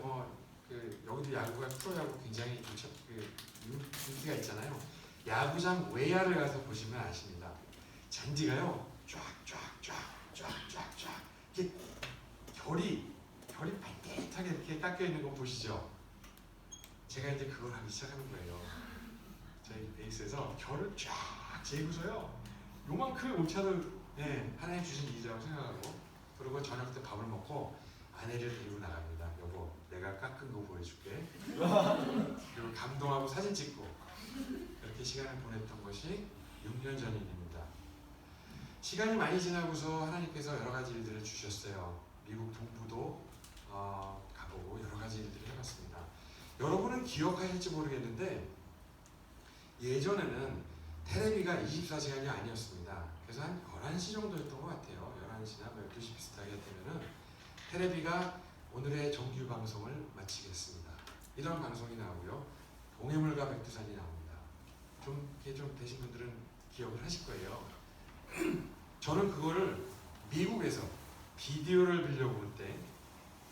여기도 야구가 프로야구 굉장히 인기가 있잖아요. 야구장 외야를 가서 보시면 아십니다. 잔디가요 쫙쫙쫙쫙쫙쫙 이게 결이 반듯하게 이렇게 깎여 있는 거 보시죠. 제가 이제 그걸 하기 시작하는 거예요. 저희 베이스에서 결을 쫙 재고서요. 요만큼 오차도 하나님 주신 일이라고 생각하고 그리고 저녁 때 밥을 먹고 아내를 데리고 나갑니다. 여보, 내가 깎은 거 보여줄게. 그리고 감동하고 사진 찍고 그렇게 시간을 보냈던 것이 6년 전 일입니다. 시간이 많이 지나고서 하나님께서 여러 가지 일들을 주셨어요. 미국 동부도 가보고 여러 가지 일들을 해봤습니다. 여러분은 기억하실지 모르겠는데 예전에는 텔레비가 24시간이 아니었습니다. 그래서 한 11시 정도였던 것 같아요. 11시나 12시 비슷하게 되면은 텔레비가 오늘의 정규 방송을 마치겠습니다. 이런 방송이 나오고요. 동해물과 백두산이 나옵니다. 이렇게 좀 되신 분들은 기억을 하실 거예요. 저는 그거를 미국에서 비디오를 빌려볼 때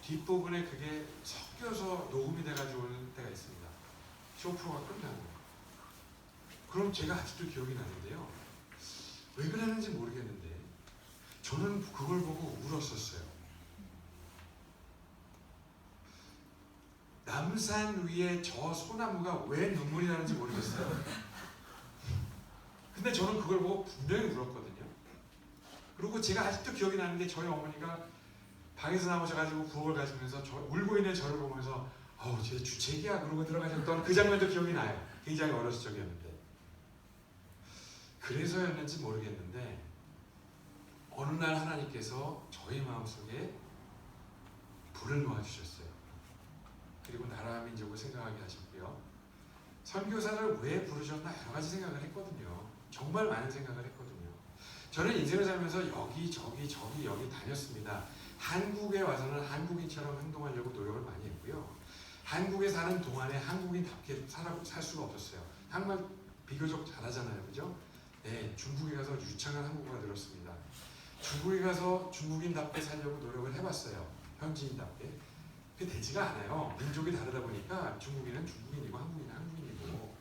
뒷부분에 그게 섞여서 녹음이 돼가지고 오는 때가 있습니다. 쇼프로가 끝나는 거. 그럼 제가 아직도 기억이 나는데요. 왜 그랬는지 모르겠는데 저는 그걸 보고 울었었어요. 남산 위에 저 소나무가 왜 눈물이 나는지 모르겠어요. 근데 저는 그걸 보고 분명히 울었거든요. 그리고 제가 아직도 기억이 나는데 저희 어머니가 방에서 나오셔가지고 부엌을 가시면서 울고 있는 저를 보면서 쟤 주책이야 그러고 들어가셨던 그 장면도 기억이 나요. 굉장히 어렸을 적이었는데 그래서였는지 모르겠는데 어느 날 하나님께서 저희 마음속에 불을 놓아주셨어요. 그리고 나라 민족을 생각하게 하셨고요. 선교사를 왜 부르셨나 여러 가지 생각을 했거든요. 정말 많은 생각을 했거든요. 저는 인생을 살면서 여기 저기 여기 다녔습니다. 한국에 와서는 한국인처럼 행동하려고 노력을 많이 했고요. 한국에 사는 동안에 한국인답게 살 수가 없었어요. 한국말 비교적 잘하잖아요. 그죠? 네, 중국에 가서 유창한 한국어가 늘었습니다. 중국에 가서 중국인답게 살려고 노력을 해봤어요. 현지인답게. 그게 되지가 않아요. 민족이 다르다 보니까 중국인은 중국인이고 한국인은 한국인이고.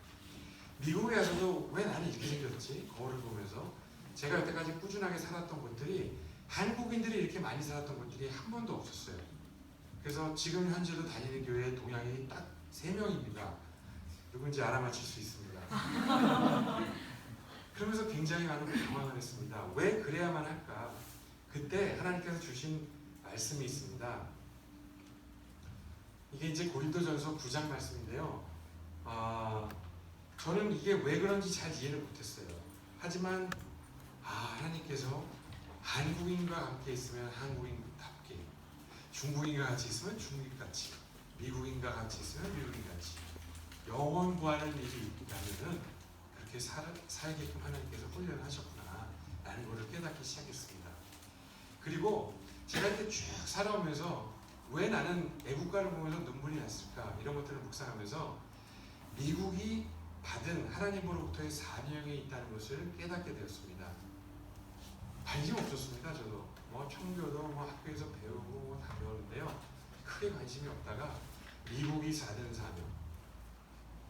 미국에 가서도 왜 나는 이렇게 생겼지? 거울을 보면서 제가 여태까지 꾸준하게 살았던 곳들이 한국인들이 이렇게 많이 살았던 곳들이 한 번도 없었어요. 그래서 지금 현재도 다니는 교회 동양인이 딱 3명입니다. 누군지 알아맞힐 수 있습니다. 그러면서 굉장히 많은 당황을 했습니다. 왜 그래야만 할까? 그때 하나님께서 주신 말씀이 있습니다. 이게 이제 고린도전서 9장 말씀인데요. 저는 이게 왜 그런지 잘 이해를 못했어요. 하지만 하나님께서 한국인과 함께 있으면 한국인답게, 중국인과 같이 있으면 중국인같이, 미국인과 같이 있으면 미국인같이 영원 구하는 일이 있다면은 그렇게 살게끔 하나님께서 훈련하셨구나 라는 것을 깨닫기 시작했습니다. 그리고 제가 이렇게 쭉 살아오면서 왜 나는 애국가를 보면서 눈물이 났을까 이런 것들을 묵상하면서 미국이 받은 하나님으로부터의 사명이 있다는 것을 깨닫게 되었습니다. 관심 없었습니다. 저도 청교도 학교에서 배우고 다 배웠는데요. 크게 관심이 없다가 미국이 받은 사명,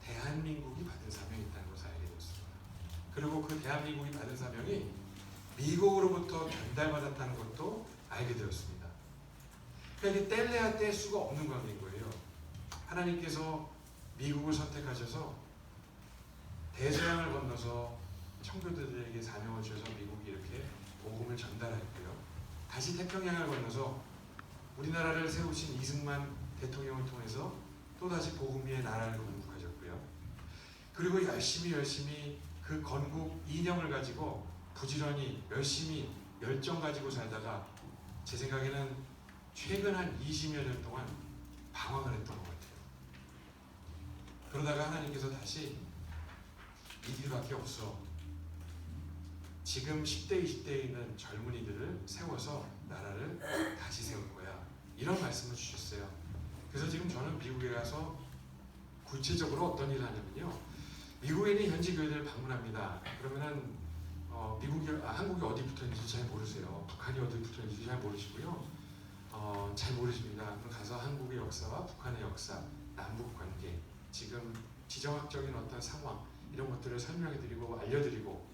대한민국이 받은 사명이 있다는 것을 알게 되었습니다. 그리고 그 대한민국이 받은 사명이 미국으로부터 전달받았다는 것도 알게 되었습니다. 그러니까 이게 뗄래야 뗄 수가 없는 관계인 거예요. 하나님께서 미국을 선택하셔서 대서양을 건너서 청교도들에게 사명을 주셔서 미국이 이렇게 복음을 전달했고요. 다시 태평양을 건너서 우리나라를 세우신 이승만 대통령을 통해서 또다시 복음 위의 나라를 건국하셨고요. 그리고 열심히 그 건국 이념을 가지고 부지런히 열심히 열정 가지고 살다가 제 생각에는 최근 한 20여 년 동안 방황을 했던 것 같아요. 그러다가 하나님께서 다시 이 길밖에 없어. 지금 10대, 20대에 있는 젊은이들을 세워서 나라를 다시 세울 거야. 이런 말씀을 주셨어요. 그래서 지금 저는 미국에 가서 구체적으로 어떤 일을 하냐면요. 미국에 있는 현지 교회들을 방문합니다. 그러면은 한국이 어디 붙어 있는지 잘 모르세요. 북한이 어디 붙어 있는지 잘 모르시고요. 잘 모르십니다. 그럼 가서 한국의 역사와 북한의 역사, 남북 관계, 지금 지정학적인 어떤 상황 이런 것들을 설명해드리고 알려드리고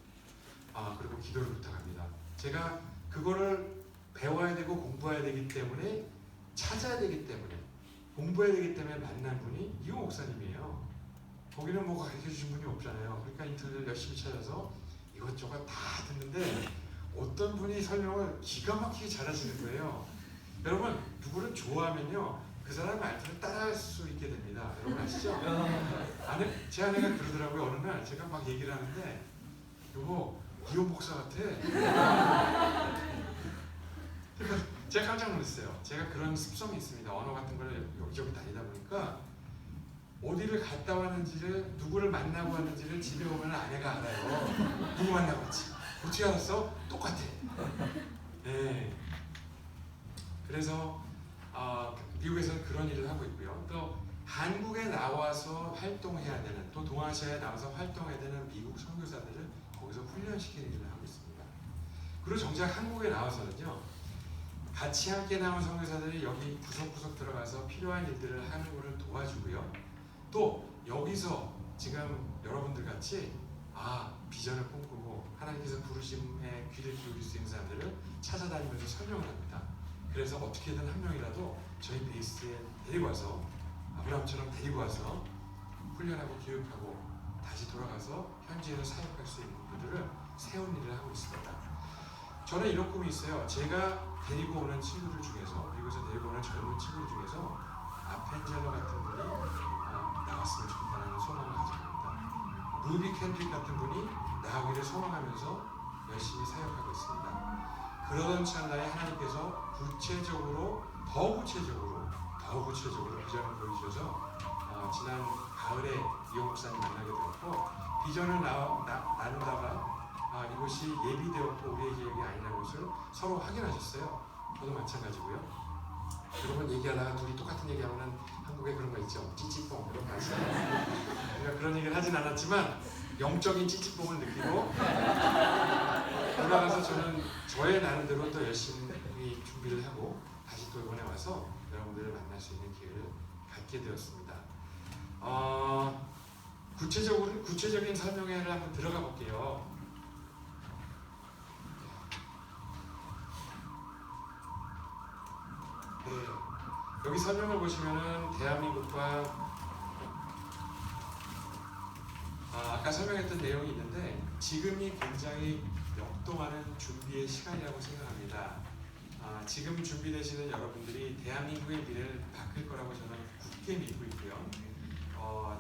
그리고 기도를 부탁합니다. 제가 그거를 배워야 되고 공부해야 되기 때문에 찾아야 되기 때문에 공부해야 되기 때문에 만난 분이 이호 목사님이에요. 거기는 뭐 가르쳐 주신 분이 없잖아요. 그러니까 인터넷을 열심히 찾아서 이것저것 다 듣는데 어떤 분이 설명을 기가 막히게 잘하시는 거예요. 여러분 누구 누구를 좋아하면요 그 사람 말투를 따라할 수 있게 됩니다. 여러분 아시죠? 제 아내가 그러더라고요. 어느 날 제가 막 얘기를 하는데 여보 이혼 목사 같아. 그러니까 제가 깜짝 놀랐어요. 제가 그런 습성이 있습니다. 언어 같은 걸 여기저기 다니다 보니까 어디를 갔다 왔는지를 누구를 만나고 왔는지를 집에 오면 아내가 알아요. 누구 만나고 왔지? 어떻게 알았어? 똑같아. 네. 그래서 미국에서는 그런 일을 하고 있고요. 또 한국에 나와서 활동해야 되는, 또 동아시아에 나와서 활동해야 되는 미국 선교사들을 거기서 훈련시키는 일을 하고 있습니다. 그리고 정작 한국에 나와서는요, 같이 함께 나온 선교사들이 여기 구석구석 들어가서 필요한 일들을 하는 것을 도와주고요. 또 여기서 지금 여러분들 같이 비전을 꿈꾸고 하나님께서 부르심에 귀를 기울일 수 있는 사람들을 찾아다니면서 설명을 합니다. 그래서 어떻게든 한 명이라도 저희 베이스에 데리고 와서 아브라함처럼 데리고 와서 훈련하고 교육하고 다시 돌아가서 현지에서 사역할 수 있는 분들을 세운 일을 하고 있습니다. 저는 이런 꿈이 있어요. 제가 데리고 오는 친구들 중에서, 미국에서 데리고 오는 젊은 친구들 중에서 아펜젤러 같은 분이 나왔으면 좋겠다는 소망을 가지고 있습니다. 루비 캔드릭 같은 분이 나오기를 소망하면서 열심히 사역하고 있습니다. 그러던 찰나에 하나님께서 더 구체적으로 비전을 보여주셔서 지난 가을에 이용 목사님 만나게 되었고, 비전을 나누다가 이것이 예비되었고 우리의 계획이 아니라는 것을 서로 확인하셨어요. 저도 마찬가지고요. 여러분 얘기하다가 둘이 똑같은 얘기하면 한국에 그런 거 있죠. 찌찌뽕 이런 거 아시죠? 제가 그런 얘기를 하진 않았지만 영적인 찌찌뽕을 느끼고 돌아가서 저는 저의 나름대로 또 열심히 준비를 하고 다시 또 이번에 와서 여러분들을 만날 수 있는 기회를 갖게 되었습니다. 구체적인 설명회를 한번 들어가 볼게요. 네, 여기 설명을 보시면은 대한민국과 아까 설명했던 내용이 있는데 지금이 굉장히 역동하는 준비의 시간이라고 생각합니다. 지금 준비되시는 여러분들이 대한민국의 미래를 바꿀 거라고 저는 굳게 믿고 있고요.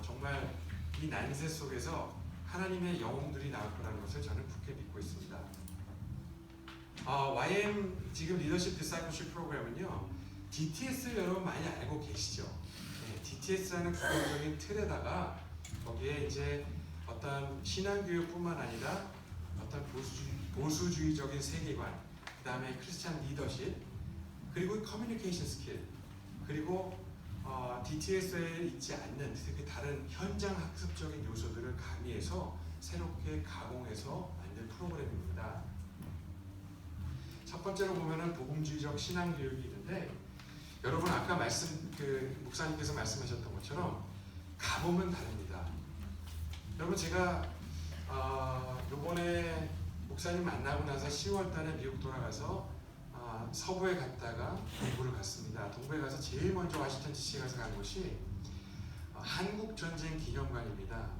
정말 이 난세 속에서 하나님의 영웅들이 나올 거라는 것을 저는 굳게 믿고 있습니다. YM 지금 리더십 디사이플십 프로그램은요, DTS를 여러분 많이 알고 계시죠? 네, DTS라는 국가적인 틀에다가 거기에 이제 어떤 신앙교육뿐만 아니라 어떤 보수주의적인 세계관, 그 다음에 크리스찬 리더십, 그리고 커뮤니케이션 스킬, 그리고 DTS에 있지 않는 특히 다른 현장 학습적인 요소들을 가미해서 새롭게 가공해서 만든 프로그램입니다. 첫 번째로 보면은 복음주의적 신앙 교육이 있는데, 여러분 아까 목사님께서 말씀하셨던 것처럼 가보면 다릅니다. 여러분 제가 요번에 목사님 만나고 나서 10월달에 미국 돌아가서 서부에 갔다가 동부를 갔습니다. 동부에 가서 제일 먼저 워싱턴 DC에 가서 간 곳이 한국전쟁 기념관입니다.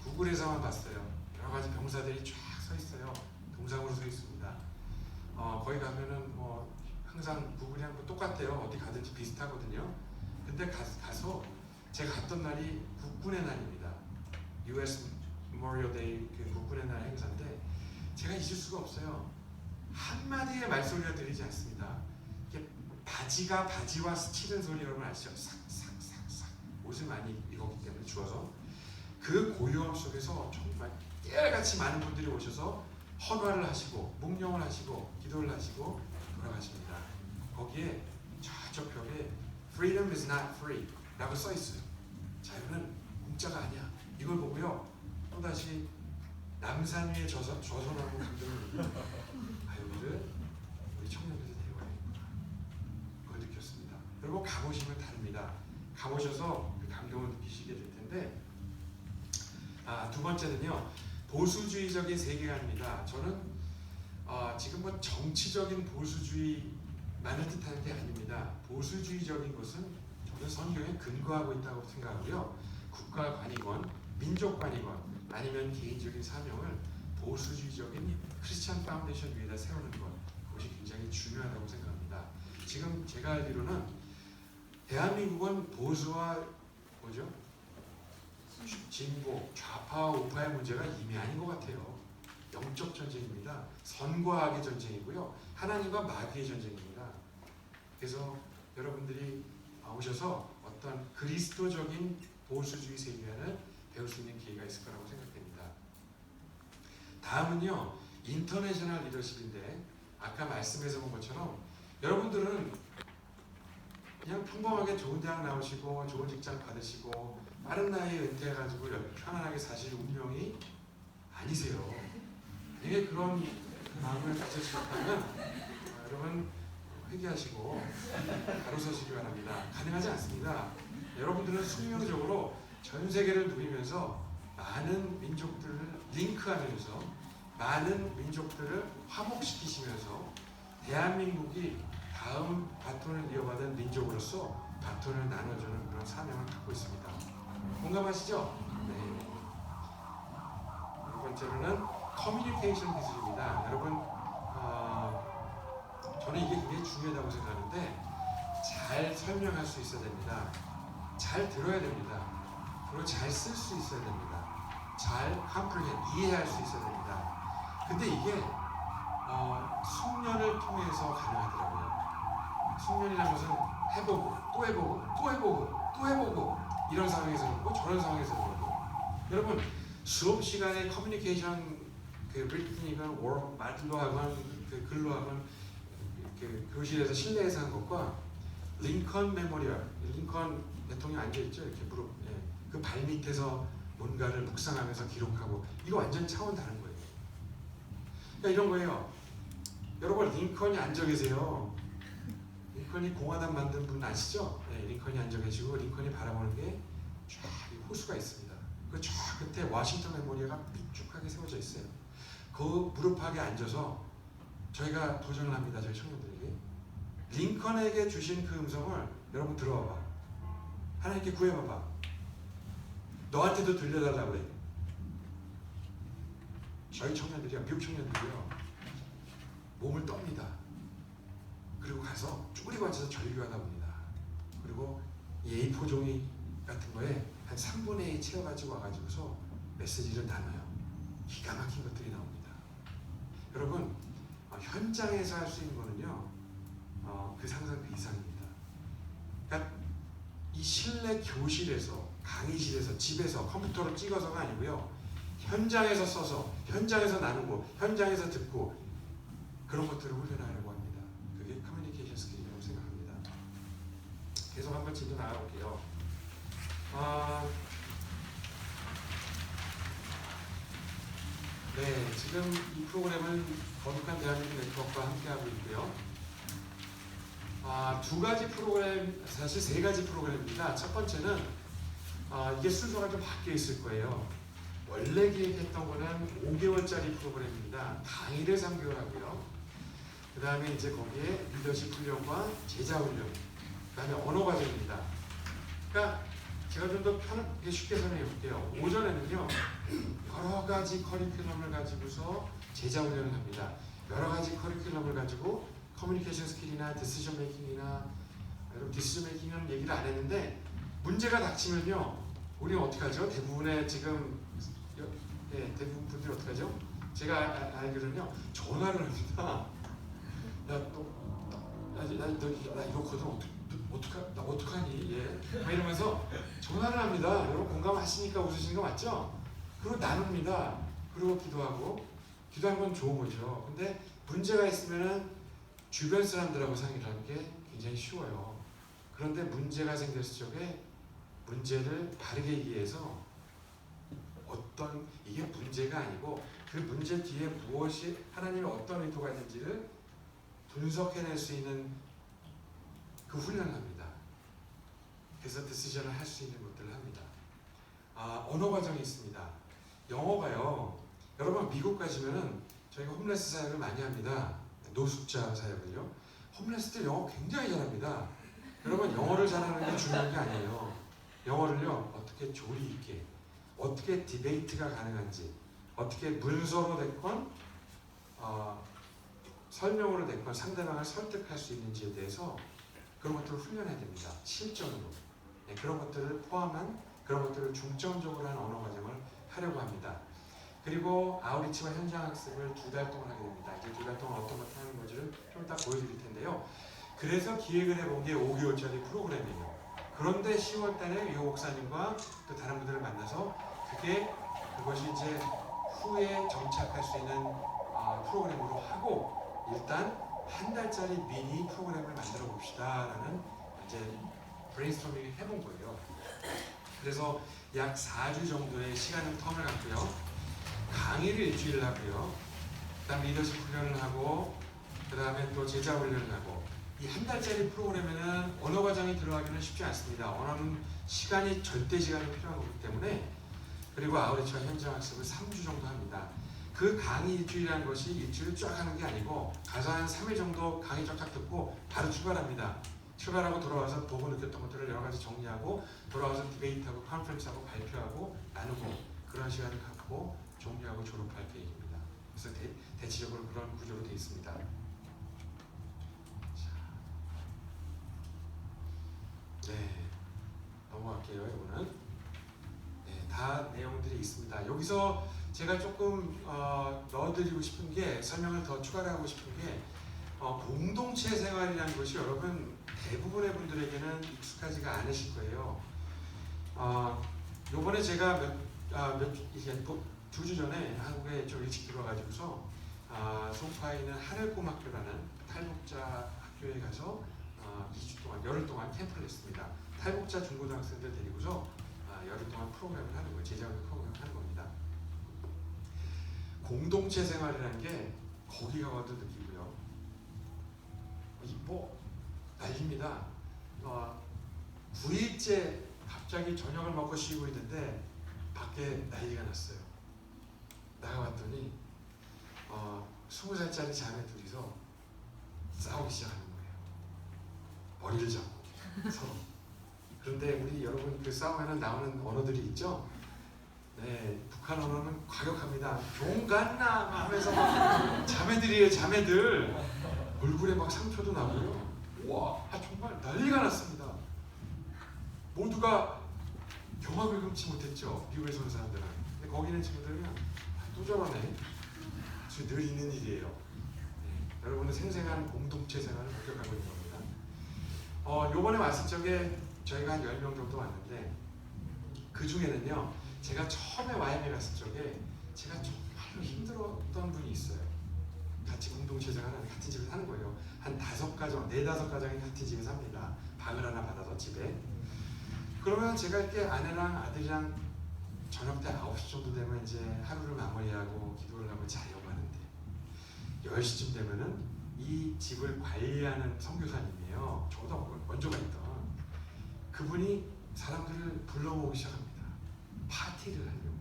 구글에서만 봤어요. 여러 가지 병사들이 쫙 서 있어요. 동상으로 서 있습니다. 거기 가면은 뭐 항상 구글이랑 뭐 똑같대요. 어디 가든지 비슷하거든요. 근데 가서 제가 갔던 날이 국군의 날입니다. US Memorial Day 그 국군의 날 행사인데 제가 잊을 수가 없어요. 한마디의 말소리가 들리지 않습니다. 이게 바지와 스치는 소리 여러분 아시죠? 싹싹싹싹 옷을 많이 입었기 때문에 주워서 그 고요함 속에서 정말 깨알같이 많은 분들이 오셔서 헌화를 하시고 묵념을 하시고 기도를 하시고 돌아가십니다. 거기에 저쪽 벽에 Freedom is not free 라고 써 있어요. 자유는 공짜가 아니야. 이걸 보고요 또다시 남산 위에 조선하고 분들을 여기를 우리 청년들이 데려와야 되겠구나. 그걸 느꼈습니다. 그리고 가보시면 다릅니다. 가보셔서 그 감동을 느끼시게 될 텐데, 두 번째는요, 보수주의적인 세계관입니다. 저는 지금 뭐 정치적인 보수주의만을 뜻하는 게 아닙니다. 보수주의적인 것은 저는 성경에 근거하고 있다고 생각하고요. 국가관이건 민족관이건 아니면 개인적인 사명을 보수주의적인 크리스찬 파운데이션 위에다 세우는 것, 그것이 굉장히 중요하다고 생각합니다. 지금 제가 알기로는 대한민국은 보수와 뭐죠? 진보, 좌파와 우파의 문제가 이미 아닌 것 같아요. 영적 전쟁입니다. 선과 악의 전쟁이고요. 하나님과 마귀의 전쟁입니다. 그래서 여러분들이 오셔서 어떤 그리스도적인 보수주의 세계관을 배울 수 있는 기회가 있을 거라고 생각됩니다. 다음은요, 인터내셔널 리더십인데 아까 말씀해서 본 것처럼 여러분들은 그냥 평범하게 좋은 대학 나오시고 좋은 직장 받으시고 빠른 나이에 은퇴해가지고 편안하게 사실 운명이 아니세요. 만약에 그런 마음을 가지셨다면 여러분 회개하시고 바로 서시기 바랍니다. 가능하지 않습니다. 여러분들은 숙명적으로 전 세계를 누비면서 많은 민족들을 링크하면서 많은 민족들을 화목시키시면서 대한민국이 다음 바톤을 이어받은 민족으로서 바톤을 나눠주는 그런 사명을 갖고 있습니다. 공감하시죠? 네. 두 번째로는 커뮤니케이션 기술입니다. 여러분, 저는 이게 굉장히 중요하다고 생각하는데 잘 설명할 수 있어야 됩니다. 잘 들어야 됩니다. 그리고 잘 쓸 수 있어야 됩니다. 잘 comprehend, 이해할 수 있어야 됩니다. 근데 이게 숙련을 통해서 가능하더라고요. 숙련이라는 것은 해보고 또 해보고 또 해보고 또 해보고 이런 상황에서 그렇고 저런 상황에서 그렇고 여러분 수업 시간에 커뮤니케이션 그 리트닝은 말로 하건 그 글로 하건 그 교실에서 실내에서 한 것과 링컨 메모리얼 링컨 대통령 앉아있죠 이렇게 무릎 그 발 밑에서 뭔가를 묵상하면서 기록하고 이거 완전 차원 다른 거예요. 그러니까 이런 거예요. 여러분 링컨이 앉아 계세요. 링컨이 공화당 만든 분 아시죠? 네, 링컨이 앉아 계시고 링컨이 바라보는 게 쫙 호수가 있습니다. 그 쫙 끝에 워싱턴 메모리얼가 삐쭉하게 세워져 있어요. 그 무릎하게 앉아서 저희가 도전을 합니다. 저희 청년들에게 링컨에게 주신 그 음성을 여러분 들어봐봐. 하나님께 구해봐봐. 너한테도 들려달라고 그래. 저희 청년들이요, 미국 청년들이요, 몸을 떱니다. 그리고 가서 쪼그리고 앉아서 절규하다 봅니다. 그리고 이 A4 종이 같은 거에 한 3분의 2 채워가지고 와가지고서 메시지를 나눠요. 기가 막힌 것들이 나옵니다. 여러분, 현장에서 할 수 있는 거는요, 그 상상 그 이상입니다. 그러니까 이 실내 교실에서, 강의실에서, 집에서 컴퓨터로 찍어서가 아니고요, 현장에서 써서, 현장에서 나누고, 현장에서 듣고 그런 것들을 훈련하려고 합니다. 그게 커뮤니케이션 스킬이라고 생각합니다. 계속 한번 진도 나가볼게요. 네, 지금 이 프로그램은 거룩한 대한민국 네트워크와 함께하고 있고요. 두 가지 프로그램, 사실 세 가지 프로그램입니다. 첫 번째는 이게 순서가 좀 바뀌어 있을 거예요. 원래 기획했던 거는 5개월짜리 프로그램입니다. 강의를 3개월 하고요. 그 다음에 이제 거기에 리더십 훈련과 제자 훈련, 그 다음에 언어 과정입니다. 그러니까 제가 좀 더 편하게 쉽게 설명해 볼게요. 오전에는요, 여러 가지 커리큘럼을 가지고서 제자 훈련을 합니다. 여러 가지 커리큘럼을 가지고 커뮤니케이션 스킬이나 디시전 메이킹이나 여러분 디시전 메이킹은 얘기를 안 했는데 문제가 닥치면요, 우리는 어떻게 하죠? 대부분의 지금 대부분 분들이 어떻게 하죠? 제가 알기로는요, 전화를 합니다. 나 이렇거든. 나 어떡하니? 예. 막 이러면서 전화를 합니다. 여러분 공감하시니까 웃으시는 거 맞죠? 그리고 나눕니다. 그리고 기도하는 건 좋은 거죠. 근데 문제가 있으면은 주변 사람들하고 상의를 하는 게 굉장히 쉬워요. 그런데 문제가 생겼을 적에 문제를 바르게 이해해서 이게 문제가 아니고 그 문제 뒤에 무엇이 하나님의 어떤 의도가 있는지를 분석해낼 수 있는 그 훈련을 합니다. 그래서 디시전을 할 수 있는 것들을 합니다. 언어 과정이 있습니다. 영어가요. 여러분 미국 가시면은 저희가 홈레스 사역을 많이 합니다. 노숙자 사역을요. 홈레스들 영어 굉장히 잘합니다. 여러분 영어를 잘하는 게 중요한 게 아니에요. 영어를요 어떻게 조리 있게, 어떻게 디베이트가 가능한지, 어떻게 문서로 됐건 설명으로 됐건 상대방을 설득할 수 있는지에 대해서 그 그런 것들을 훈련해야 됩니다. 실전으로. 네, 그런 것들을 포함한 그런 것들을 중점적으로 한 언어 과정을 하려고 합니다. 그리고 아우리치와 현장 학습을 2달 동안 하게 됩니다. 이제 2달 동안 어떤 것을 하는 건지를 좀 이따 보여드릴 텐데요. 그래서 기획을 해본 게 5개월짜리 프로그램이에요. 그런데 10월 달에 유 목사님과 또 다른 분들을 만나서 그것이 이제 후에 정착할 수 있는 프로그램으로 하고 일단 한 달짜리 미니 프로그램을 만들어 봅시다라는 이제 브레인스토밍을 해본 거예요. 그래서 약 4주 정도의 시간을 텀을 갖고요. 강의를 일주일 하고요. 그다음 리더십 훈련을 하고 그다음에 또 제자 훈련을 하고 이 한 달짜리 프로그램에는 언어 과정이 들어가기는 쉽지 않습니다. 언어는 절대 시간이 필요한 거기 때문에 그리고 아우리치와 현장 학습을 3주 정도 합니다. 그 강의 일주일이라는 것이 일주일 쫙 하는 게 아니고 가서 한 3일 정도 강의 쫙 듣고 바로 출발합니다. 출발하고 돌아와서 보고 느꼈던 것들을 여러 가지 정리하고 돌아와서 디베이트하고 컨퍼런스하고 발표하고 나누고 그런 시간을 갖고 종료하고 졸업할 계획입니다. 그래서 대체적으로 그런 구조로 되어 있습니다. 네, 넘어갈게요. 이거는 다 내용들이 있습니다. 여기서 제가 조금 넣어드리고 싶은 게 설명을 더 추가를 하고 싶은 게 공동체 생활이라는 것이 여러분 대부분의 분들에게는 익숙하지가 않으실 거예요. 요번에 제가 이제 2주 전에 한국에 좀 일찍 들어와가지고서 송파에 있는 하늘꿈학교라는 탈북자 학교에 가서 2주 동안 열흘 동안 캠프를 했습니다. 탈북자 중고등학생들 데리고서 열흘 동안 프로그램을 하는 거예요. 제자교육 프로그램을 하는 겁니다. 공동체 생활이라는 게 거기 가서도 느끼고요. 뭐 난립니다. 9일째 갑자기 저녁을 먹고 쉬고 있는데 밖에 난리가 났어요. 나가봤더니 20살짜리 자매 둘이서 싸우기 시작하는 거예요. 머리를 잡고 서로. 그런데 우리 여러분 그 싸움에는 나오는 언어들이 있죠? 네, 북한 언어는 과격합니다. 용간나 하면서 자매들이에요, 자매들. 얼굴에 막 상처도 나고요. 와, 정말 난리가 났습니다. 모두가 경악을 금치 못했죠. 미국에서 온 사람들은. 근데 거기 있는 친구들은 또 저러네. 늘 있는 일이에요. 네, 여러분은 생생한 공동체 생활을 목격하고 있는 겁니다. 요번에 왔을 적에 저희가 한 10명 정도 왔는데 그 중에는요. 제가 처음에 YM에 갔을 적에 제가 정말로 힘들었던 분이 있어요. 같이 공동체 생활을 같은 집에 사는 거예요. 한 5가정, 4-5가정이 같은 집에 삽니다. 방을 하나 받아서 집에. 그러면 제가 이렇게 아내랑 아들이랑 저녁 때 9시 정도 되면 이제 하루를 마무리하고 기도를 하고 자려고 하는데 10시쯤 되면은 이 집을 관리하는 선교사님이에요. 저보다 먼저 가 있던 그분이 사람들을 불러모으기 시작합니다. 파티를 하려고.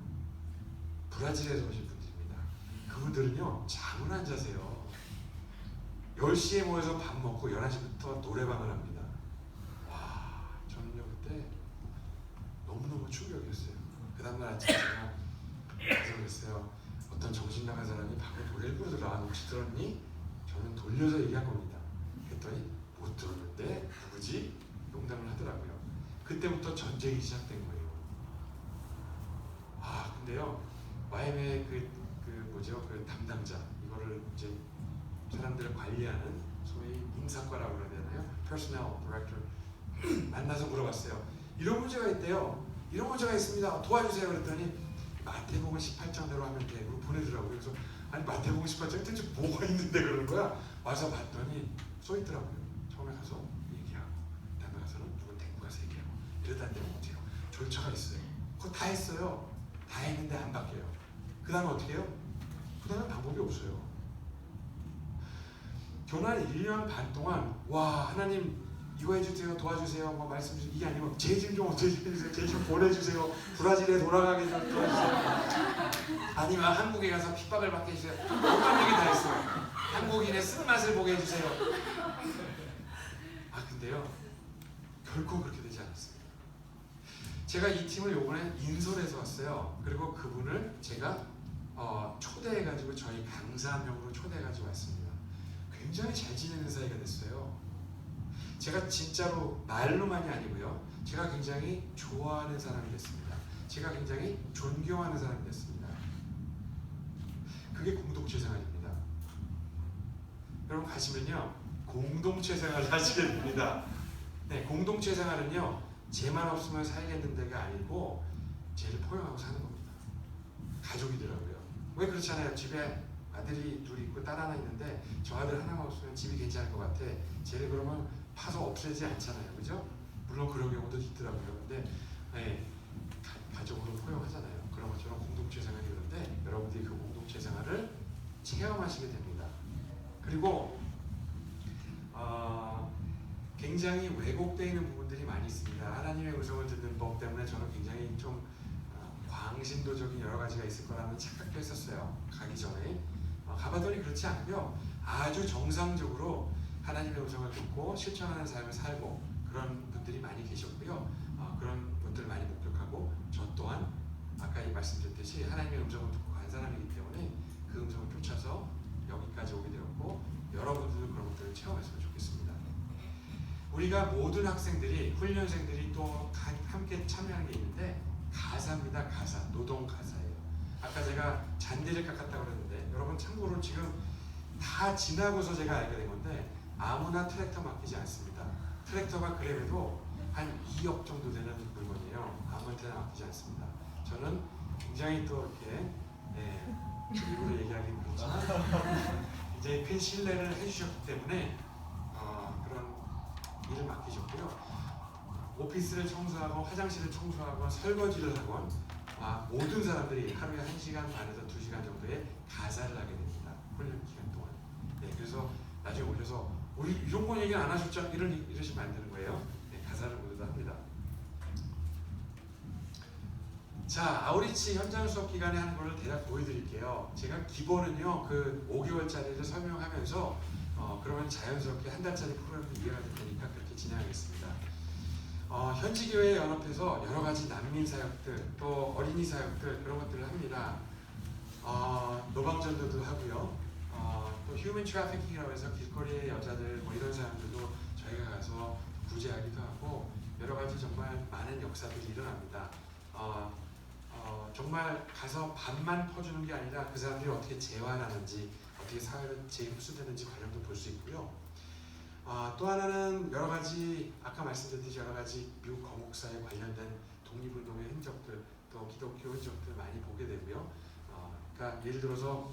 브라질에서 오신 분들입니다. 그분들은요 잠을 안 자세요. 10시에 모여서 밥 먹고 11시부터 노래방을 합니다. 와, 저는요 그때 너무너무 충격이었어요. 그 다음날 아침에 제가 가서 그랬어요. 어떤 정신 나간 사람이 밤에 노래를 부르더라. 너 혹시 들었니? 저는 돌려서 얘기한 겁니다. 그랬더니 못 들었는데 누구지? 농담을 하더라고요. 그때부터 전쟁이 시작된 거예요. 근데요 YM의 그 담당자 이거를 이제 사람들을 관리하는 소위 인사과라고 그래야 되나요? Personnel Director 만나서 물어봤어요. 이런 문제가 있대요. 이런 문제가 있습니다. 도와주세요. 그랬더니 마태복음 18장대로 하면 돼. 그리고 보내더라고요. 그래서 아니 마태복음 18장에 대체 뭐가 있는데 그러는 거야. 와서 봤더니 써 있더라고요. 처음에 가서 얘기하고 다음에 가서는 누구 데리고 가서 얘기하고 이러다 되면 못해요. 절차가 있어요. 그거 다 했어요. 다 했는데 안 바뀌어요. 그 다음에 어떻게 해요? 그 다음에 방법이 없어요. 교난 1년 반 동안 와 하나님 이거 해주세요 도와주세요 뭐 말씀 주세요 이게 아니고 제 집 좀 어떻게 해주세요 제 집 보내주세요 브라질에 돌아가게 좀 도와주세요 아니면 한국에 가서 핍박을 받게 해주세요 그런 얘기 다 했어요. 한국인의 쓴맛을 보게 해주세요. 근데요 결코 그렇게 되지 않았습니다. 제가 이 팀을 요번에 인솔에서 왔어요. 그리고 그분을 제가 초대해가지고 저희 강사 한 명으로 초대해가지고 왔습니다. 굉장히 잘 지내는 사이가 됐어요. 제가 진짜로 말로만이 아니고요. 제가 굉장히 좋아하는 사람이 됐습니다. 제가 굉장히 존경하는 사람이 됐습니다. 그게 공동체 생활입니다. 여러분 가시면요. 공동체 생활을 하시게 됩니다. 네, 공동체 생활은요. 쟤만 없으면 살겠는 데가 아니고 쟤를 포용하고 사는 겁니다. 가족이더라고요. 왜 그렇잖아요. 집에 아들이 둘 있고 딸 하나 있는데 저 아들 하나만 없으면 집이 괜찮을 것 같아. 쟤를 그러면 파서 없애지 않잖아요. 그죠? 물론 그런 경우도 있더라고요. 근데 네, 가족으로 포용하잖아요. 그런 것처럼 공동체 생활이 그런데 여러분들이 그 공동체 생활을 체험하시게 됩니다. 그리고 굉장히 왜곡되어 있는 부분들이 많이 있습니다. 하나님의 음성을 듣는 법 때문에 저는 굉장히 좀 광신도적인 여러 가지가 있을 거라는 착각도 했었어요. 가기 전에. 가봤더니 그렇지 않고요. 아주 정상적으로 하나님의 음성을 듣고 실천하는 삶을 살고 그런 분들이 많이 계셨고요. 그런 분들을 많이 목격하고 저 또한 아까 말씀드렸듯이 하나님의 음성을 듣고 간 사람이기 때문에 그 음성을 쫓아서 여기까지 오게 되었고 여러분들도 그런 것들을 체험했으면 좋겠습니다. 우리가 모든 학생들이 훈련생들이 또 함께 참여하는 게 있는데 가사입니다. 가사, 노동 가사예요. 아까 제가 잔디를 깎았다고 그랬는데 여러분 참고로 지금 다 지나고서 제가 알게 된 건데 아무나 트랙터 맡기지 않습니다. 트랙터가 그래도 한 2억 정도 되는 물건이에요. 아무한테나 맡기지 않습니다. 저는 굉장히 또 이렇게 일부러 얘기하기는 그렇지만 굉장히 큰 신뢰를 해주셨기 때문에 그런 일을 맡기셨고요. 오피스를 청소하고 화장실을 청소하고 설거지를 하건 모든 사람들이 하루에 1시간 반에서 2시간 정도의 가사를 하게 됩니다. 훈련 기간 동안. 네, 그래서 나중에 올려서 우리 이런 거 얘기 안 하셨죠? 이러시면 안 되는 거예요. 네, 가사를 모두 다 합니다. 자, 아우리치 현장 수업 기간에 하는 거를 대략 보여드릴게요. 제가 기본은요, 그 5개월짜리를 설명하면서 그러면 자연스럽게 한 달짜리 프로그램도 이해가 되니까 그렇게 진행하겠습니다. 현지교회 연합에서 여러 가지 난민 사역들, 또 어린이 사역들 그런 것들을 합니다. 노방전도도 하고요. 또 휴먼 트래피킹이라고 해서 길거리의 여자들 뭐 이런 사람들도 저희가 가서 구제하기도 하고 여러 가지 정말 많은 역사들이 일어납니다. 정말 가서 밥만 퍼주는 게 아니라 그 사람들이 어떻게 재활하는지 어떻게 사회로 재흡수되는지 과정도 볼 수 있고요. 또 하나는 여러 가지 아까 말씀드렸듯이 여러 가지 미국 거목사에 관련된 독립운동의 흔적들 또 기독교 흔적들 많이 보게 되고요. 그러니까 예를 들어서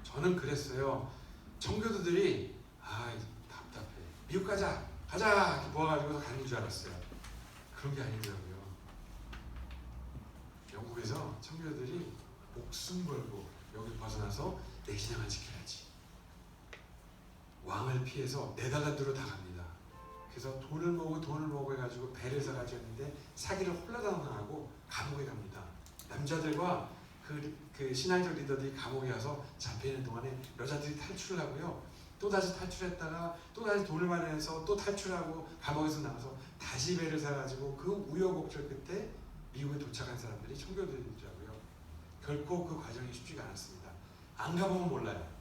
저는 그랬어요. 청교도들이 답답해 미국 가자 이렇게 모아가지고 가는 줄 알았어요. 그런 게 아니더라고요. 영국에서 청교도들이 목숨 걸고 여기 벗어나서 내 신앙을 지켜야지. 왕을 피해서 네덜란드로 다 갑니다. 그래서 돈을 모으고 해가지고 배를 사가지고 했는데 사기를 홀라당하고 감옥에 갑니다. 남자들과 그 신앙적 리더들이 감옥에 가서 잡혀있는 동안에 여자들이 탈출을 하고요. 또 다시 탈출했다가 또 다시 돈을 마련해서 또 탈출하고 감옥에서 나와서 다시 배를 사가지고 그 우여곡절 끝에 미국에 도착한 사람들이 청교도들이더라고요. 결코 그 과정이 쉽지가 않았습니다. 안 가보면 몰라요.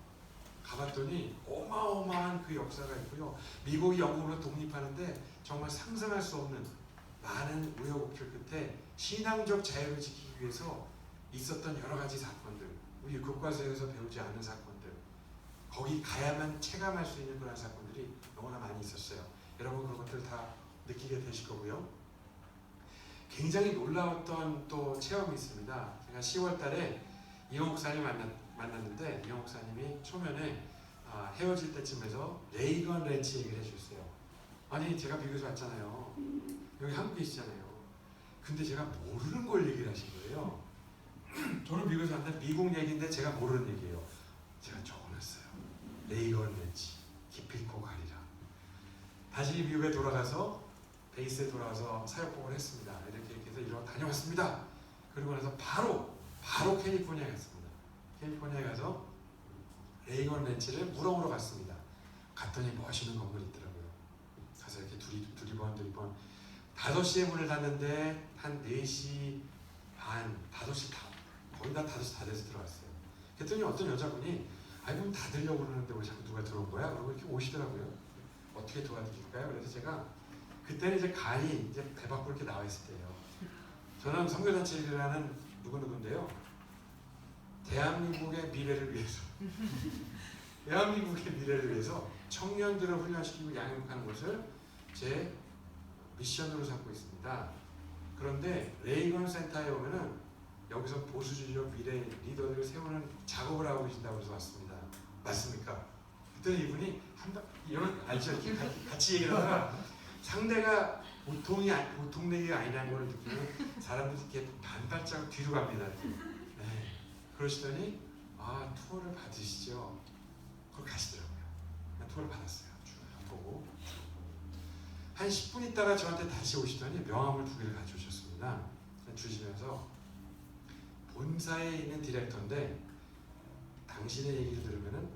가봤더니 어마어마한 그 역사가 있고요. 미국이 영국으로 독립하는데 정말 상상할 수 없는 많은 우여곡절 끝에 신앙적 자유를 지키기 위해서 있었던 여러 가지 사건들, 우리 교과서에서 배우지 않은 사건들, 거기 가야만 체감할 수 있는 그런 사건들이 너무나 많이 있었어요. 여러분 그런 것들 다 느끼게 되실 거고요. 굉장히 놀라웠던 또 체험이 있습니다. 제가 10월 달에 이용 목사님 만났는데 이용 목사님이 초면에 헤어질 때쯤에서 레이건 렌치 얘기를 해주셨어요. 아니 제가 미국에서 왔잖아요. 여기 한국에 계시잖아요. 근데 제가 모르는 걸 얘기를 하신 거예요. 저는 미국에서 왔는데 미국 얘기인데 제가 모르는 얘기예요. 제가 적어놨어요. 레이건 렌치 기필코 가리라. 다시 미국에 돌아가서 베이스에 돌아가서 사역복을 했습니다. 이렇게 해서 다녀왔습니다. 그리고 나서 바로 캘리포니아에 갔습니다. 캘리포니아에 가서 레이건 렌치를 물어보러 갔습니다. 갔더니 멋있는 건물이 있더라고요. 가서 이렇게 두리번 5시에 문을 닫는데 한 4시 반, 5시 거의 다 5시 다 돼서 들어갔어요. 그랬더니 어떤 여자분이 그럼 닫으려고 그러는데 왜 자꾸 누가 들어온 거야? 그러고 이렇게 오시더라고요. 어떻게 도와드릴까요? 그래서 제가 그때는 이제 간이 이제 배 밖으로 이렇게 나와 있을 때예요. 저는 선교단체라는 누구누구인데요. 대한민국의 미래를 위해서 대한민국의 미래를 위해서 청년들을 훈련시키고 양육하는 것을 제 미션으로 삼고 있습니다. 그런데 레이건 센터에 오면은 여기서 보수주의적 미래 리더들을 세우는 작업을 하고 계신다고 해서 왔습니다. 맞습니까? 그때 이분이 이런 알죠? 이렇게 같이 얘기를 하다가 상대가 보통 얘기가 아니라는 걸 느끼면 사람들이 이렇게 반발짝 뒤로 갑니다. 네. 그러시더니 투어를 받으시죠? 그걸 가시더라고요. 투어를 받았어요. 쭉 보고 한 10분 있다가 저한테 다시 오시더니 명함을 2개를 가져오셨습니다. 주시면서 본사에 있는 디렉터인데 당신의 얘기를 들으면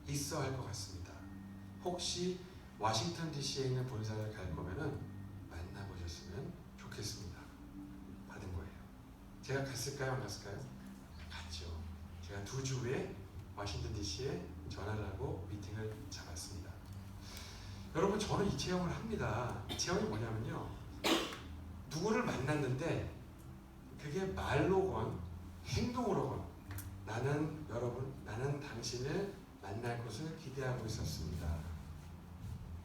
있어 할 것 같습니다. 혹시 워싱턴 DC에 있는 본사를 갈 거면은 만나보셨으면 좋겠습니다. 받은 거예요. 제가 갔을까요? 안 갔을까요? 갔죠. 제가 2주 후에 워싱턴 DC에 전화를 하고 미팅을 잡았습니다. 여러분, 저는 이 체험을 합니다. 이 체험이 뭐냐면요, 누구를 만났는데 그게 말로건 행동으로건 나는 당신을 만날 것을 기대하고 있었습니다.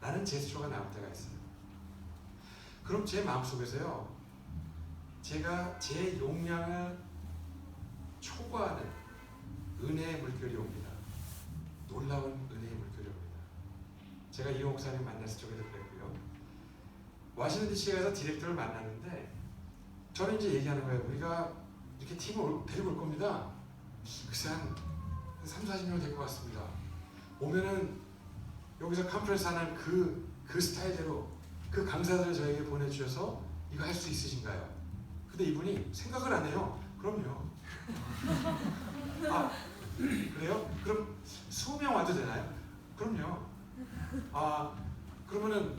라는 제스처가 나올 때가 있어요. 그럼 제 마음속에서요, 제가 제 용량을 초과하는 은혜의 물결이 옵니다. 놀라운 은혜의 물결이 옵니다. 제가 이 목사님 만났을 적에도 그랬고요. 워싱턴 DC에 가서 디렉터를 만났는데 저는 이제 얘기하는 거예요. 우리가 이렇게 팀을 데리고 올 겁니다. 글쎄 한 3, 40명 될 것 같습니다. 오면은 여기서 컨퍼런스 하는 그 스타일대로 그 강사들을 저에게 보내주셔서 이거 할 수 있으신가요? 근데 이분이 생각을 안 해요. 그럼요. 그래요? 그럼 20명 와도 되나요? 그럼요. 그러면은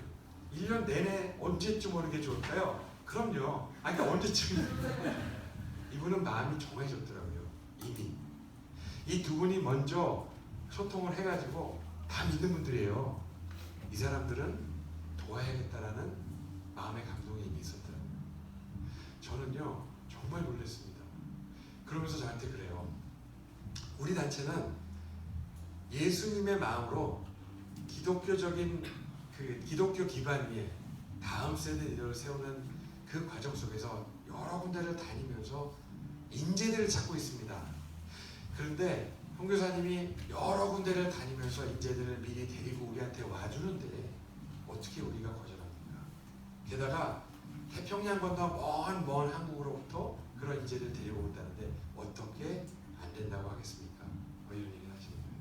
1년 내내 언제쯤 오는 게 좋을까요? 그럼요. 그러니까 언제쯤. 이분은 마음이 정해졌더라고요. 이미. 이 2분이 먼저 소통을 해가지고 다 믿는 분들이에요. 이 사람들은 도와야겠다라는 마음의 감동이 이미 있었더라고요. 저는요, 정말 놀랐습니다. 그러면서 저한테 그래요. 우리 단체는 예수님의 마음으로 기독교적인 기독교 기반 위에 다음 세대 리더를 세우는 그 과정 속에서 여러 군데를 다니면서 인재들을 찾고 있습니다. 그런데 선교사님이 여러 군데를 다니면서 인재들을 미리 데리고 우리한테 와주는데 어떻게 우리가 거절합니까? 게다가 태평양 건너 먼 한국으로부터 그런 인재들을 데리고 온다는데 어떻게 안 된다고 하겠습니까? 이런 얘기를 하시는 거예요.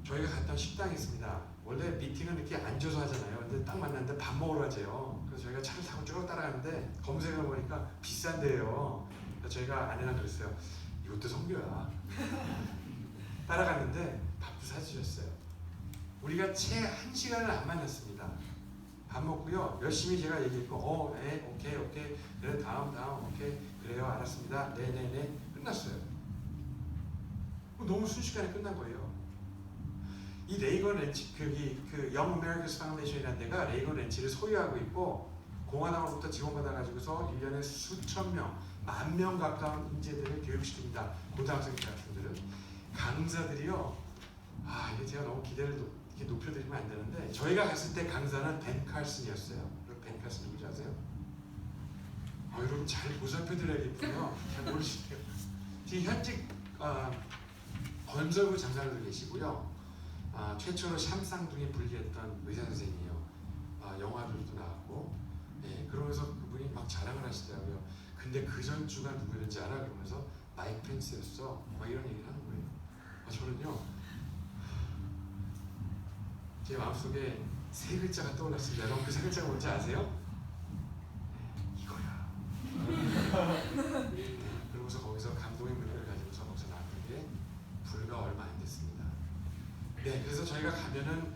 저희가 갔던 식당이 있습니다. 원래 미팅은 이렇게 앉아서 하잖아요. 근데 딱 만났는데 밥 먹으러 가재요. 그래서 저희가 차를 타고 쭉 따라가는데 검색해 보니까 비싼데요. 그래서 저희가 아내랑 그랬어요. 이것도 선교야. 따라갔는데 밥도 사주셨어요. 우리가 채 1시간을 안 만났습니다. 밥 먹고요. 열심히 제가 얘기했고 네, 오케이 그래 다음 오케이 그래요 알았습니다. 네네네 끝났어요. 너무 순식간에 끝난 거예요. 이 레이건 렌치 그 Young Americans Foundation이라는 데가 레이건 렌치를 소유하고 있고 공화당으로부터 지원받아가지고서 1년에 수천 명, 10,000명 가까운 인재들을 교육시킵니다. 고등학생 같은들은 강사들이요. 이게 제가 너무 기대를 이렇게 높여드리면 안 되는데 저희가 갔을 때 강사는 벤 칼슨이었어요. 벤 칼슨 누구지 아세요? 여러분 잘 보살펴드려야겠군요. 잘 모르시네요. 지금 현직 건설부 장사들도 계시고요. 최초로 샴쌍둥이 분리했던 의사 선생님이요. 영화들도 나왔고, 그러면서 그분이 막 자랑을 하시더라고요. 근데 그 전주가 누구였는지 알아? 그러면서 마이크 펜스였어. 막 이런 얘기를 하는 거예요. 저는요, 제 마음속에 3글자가 떠올랐습니다. 여러분 그 3글자가 뭔지 아세요? 이거야. 그러면서 거기서 감동의 물결을 가지고서 거기서 나온 게 불과 얼마 안 됐습니다. 그래서 저희가 가면은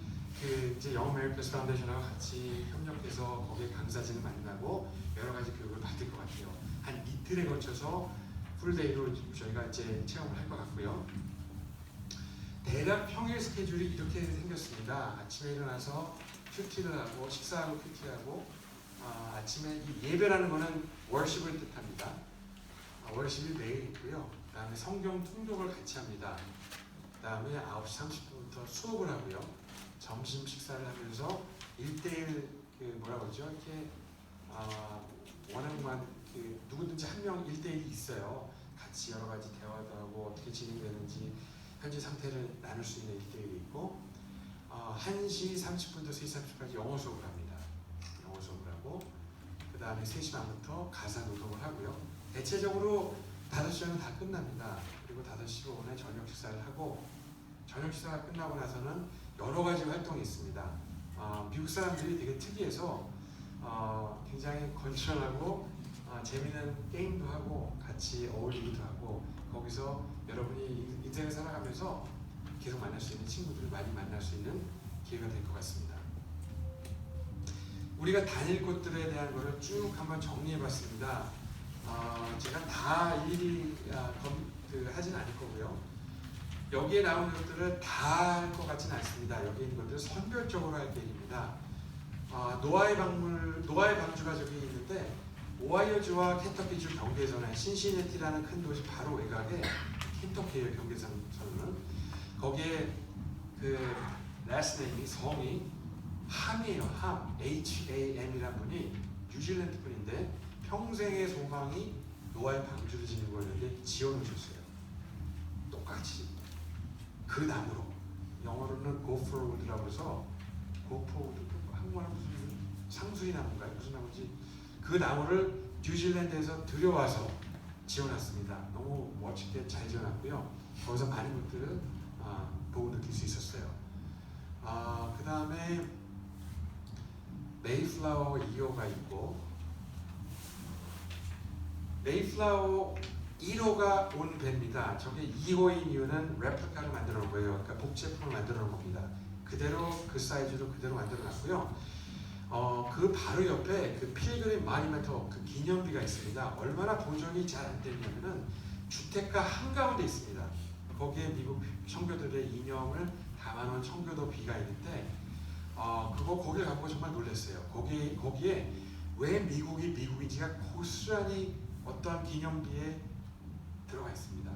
이제 Young Americans Foundation하고 같이 협력해서 거기에 강사진을 만나고 여러 가지 교육을 받을 것 같아요. 한 이틀에 걸쳐서 풀데이로 저희가 이제 체험을 할 것 같고요. 대략 평일 스케줄이 이렇게 생겼습니다. 아침에 일어나서 큐티를 하고 식사하고 큐티하고 아침에 이 예배라는 거는 월십을 뜻합니다. 월십이 매일 있고요. 그 다음에 성경 통독을 같이 합니다. 그 다음에 9시 30분부터 수업을 하고요. 점심 식사를 하면서 1대1 뭐라고 그러죠? 이렇게 원하는 누구든지 한 명 1대1이 있어요. 같이 여러 가지 대화도 하고 어떻게 진행되는지 현재 상태를 나눌 수 있는 1대1이 있고 1시 30분부터 3시 30분까지 영어 수업을 합니다. 영어 수업을 하고 그 다음에 3시 반부터 가사 노동을 하고요. 대체적으로 5시면 다 끝납니다. 그리고 5시 5분에 저녁 식사를 하고 저녁 식사가 끝나고 나서는 여러 가지 활동이 있습니다. 미국 사람들이 되게 특이해서 굉장히 건전하고 재미있는 게임도 하고 같이 어울리기도 하고 거기서 여러분이 인생을 살아가면서 계속 만날 수 있는 친구들을 많이 만날 수 있는 기회가 될 것 같습니다. 우리가 다닐 곳들에 대한 것을 쭉 한번 정리해봤습니다. 제가 다 일일이 하진 않을 거고요. 여기에 나오는 것들을 다 할 것 같지는 않습니다. 여기 있는 것들을 선별적으로 할 계획입니다. 노아의 방주가 저기 있는데 오하이오주와 켄터키주 경계선에 신시내티라는 큰 도시 바로 외곽에 켄터키의 경계선은 거기에 그 last name이 성이 함이에요. 함, H-A-M이라는 분이 뉴질랜드 분인데 평생의 소망이 노아의 방주를 짓는 거였는데 지어놓으셨어요. 똑같이 그 나무로 영어로는 고프로우드라고 해서 고프로우드 한국말은 무슨 상수이 나무인가요? 무슨 나무인지 그 나무를 뉴질랜드에서 들여와서 지어놨습니다. 너무 멋지게 잘 지어놨고요. 거기서 많은 것들을 보고 느낄 수 있었어요. 그 다음에 메이플라워 2호가 있고 메이플라워 1호가 온 배입니다. 저게 2호인 이유는 레플리카를 만들어 놓은 거예요. 그러니까 복제품을 만들어 놓은 겁니다. 그대로 그 사이즈로 그대로 만들어 놨고요. 그 바로 옆에 그 필그림 마니멘터 그 기념비가 있습니다. 얼마나 보존이 잘 안 되냐면은 주택가 한가운데 있습니다. 거기에 미국 청교도들의 이념을 담아놓은 청교도 비가 있는데 거기를 가보고 정말 놀랐어요. 거기에 왜 미국이 미국인지가 고스란히 어떠한 기념비에 들어가 있습니다.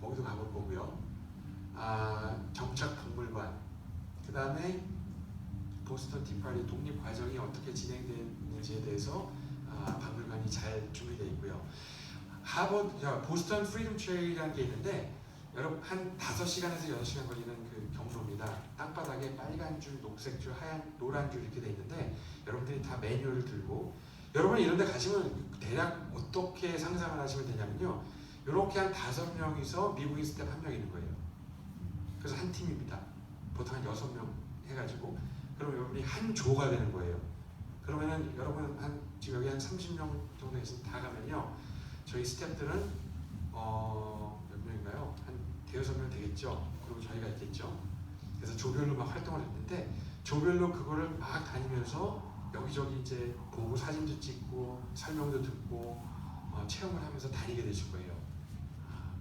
거기도 가볼 거고요. 정착박물관, 그 다음에 보스턴 티파리 독립 과정이 어떻게 진행되는지에 대해서 박물관이 잘 준비되어 있고요. 보스턴 프리덤 트레일이라는 게 있는데 여러분 한 5시간에서 6시간 걸리는 그 경로입니다. 땅바닥에 빨간 줄, 녹색 줄, 하얀, 노란 줄 이렇게 돼 있는데 여러분들이 다 매뉴얼을 들고 여러분이 이런 데 가시면 대략 어떻게 상상을 하시면 되냐면요. 이렇게 한 5명이서 미국인 스텝 1명 있는 거예요. 그래서 한 팀입니다. 보통 한 6명 해가지고 그럼 여러분이 한 조가 되는 거예요. 그러면은 여러분 지금 여기 한 30명 정도 있으면 다 가면요. 저희 스텝들은 몇 명인가요? 한 대여섯 명 되겠죠. 그리고 저희가 있겠죠. 그래서 조별로 막 활동을 했는데 조별로 그거를 막 다니면서 여기저기 이제 보고 사진도 찍고 설명도 듣고 체험을 하면서 다니게 되실 거예요.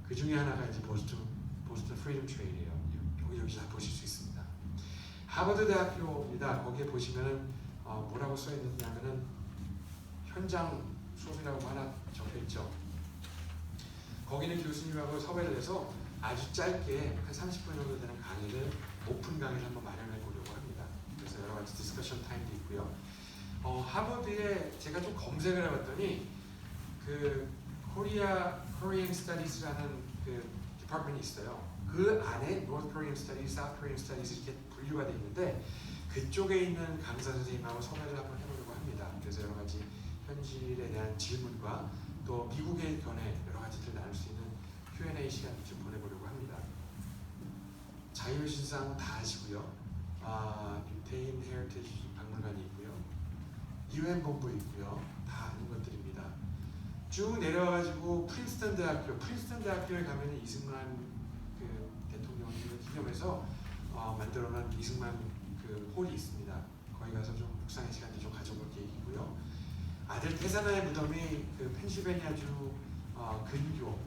그 중에 하나가 이제 보스턴 프리덤 트레일이에요. 여기 다 보실 수 있습니다. 하버드 대학교입니다. 거기에 보시면은 뭐라고 써 있느냐면은 현장 수업이라고 하나 적혀 있죠. 거기는 교수님하고 섭외를 해서 아주 짧게 한 30분 정도 되는 강의를 오픈 강의를 한번 마련해 보려고 합니다. 그래서 여러 가지 디스커션 타임도 있고요. 하버드에 제가 좀 검색을 해봤더니 그 Korean Studies라는 그 디파트먼이 있어요. 그 안에 North Korean Studies, South Korean Studies 이렇게 분류가 되어 있는데 그쪽에 있는 강사 선생님하고 섭외를 한번 해보려고 합니다. 그래서 여러 가지 현실에 대한 질문과 또 미국의 견해 여러 가지들 나눌 수 있는 Q&A 시간을 좀 보내보려고 합니다. 자유신상 다 하시고요. 유태인 헤리티지 박물관이 있고요. UN 본부 있고요. 다 아는 것들입니다. 쭉 내려와가지고 프린스턴 대학교에 가면 이승만 그 대통령을 기념해서 만들어놓은 이승만 그 홀이 있습니다. 거기 가서 좀 묵상의 시간을 좀 가져볼 계획이고요. 아들 태사나의 무덤이 그 펜실베니아주 근교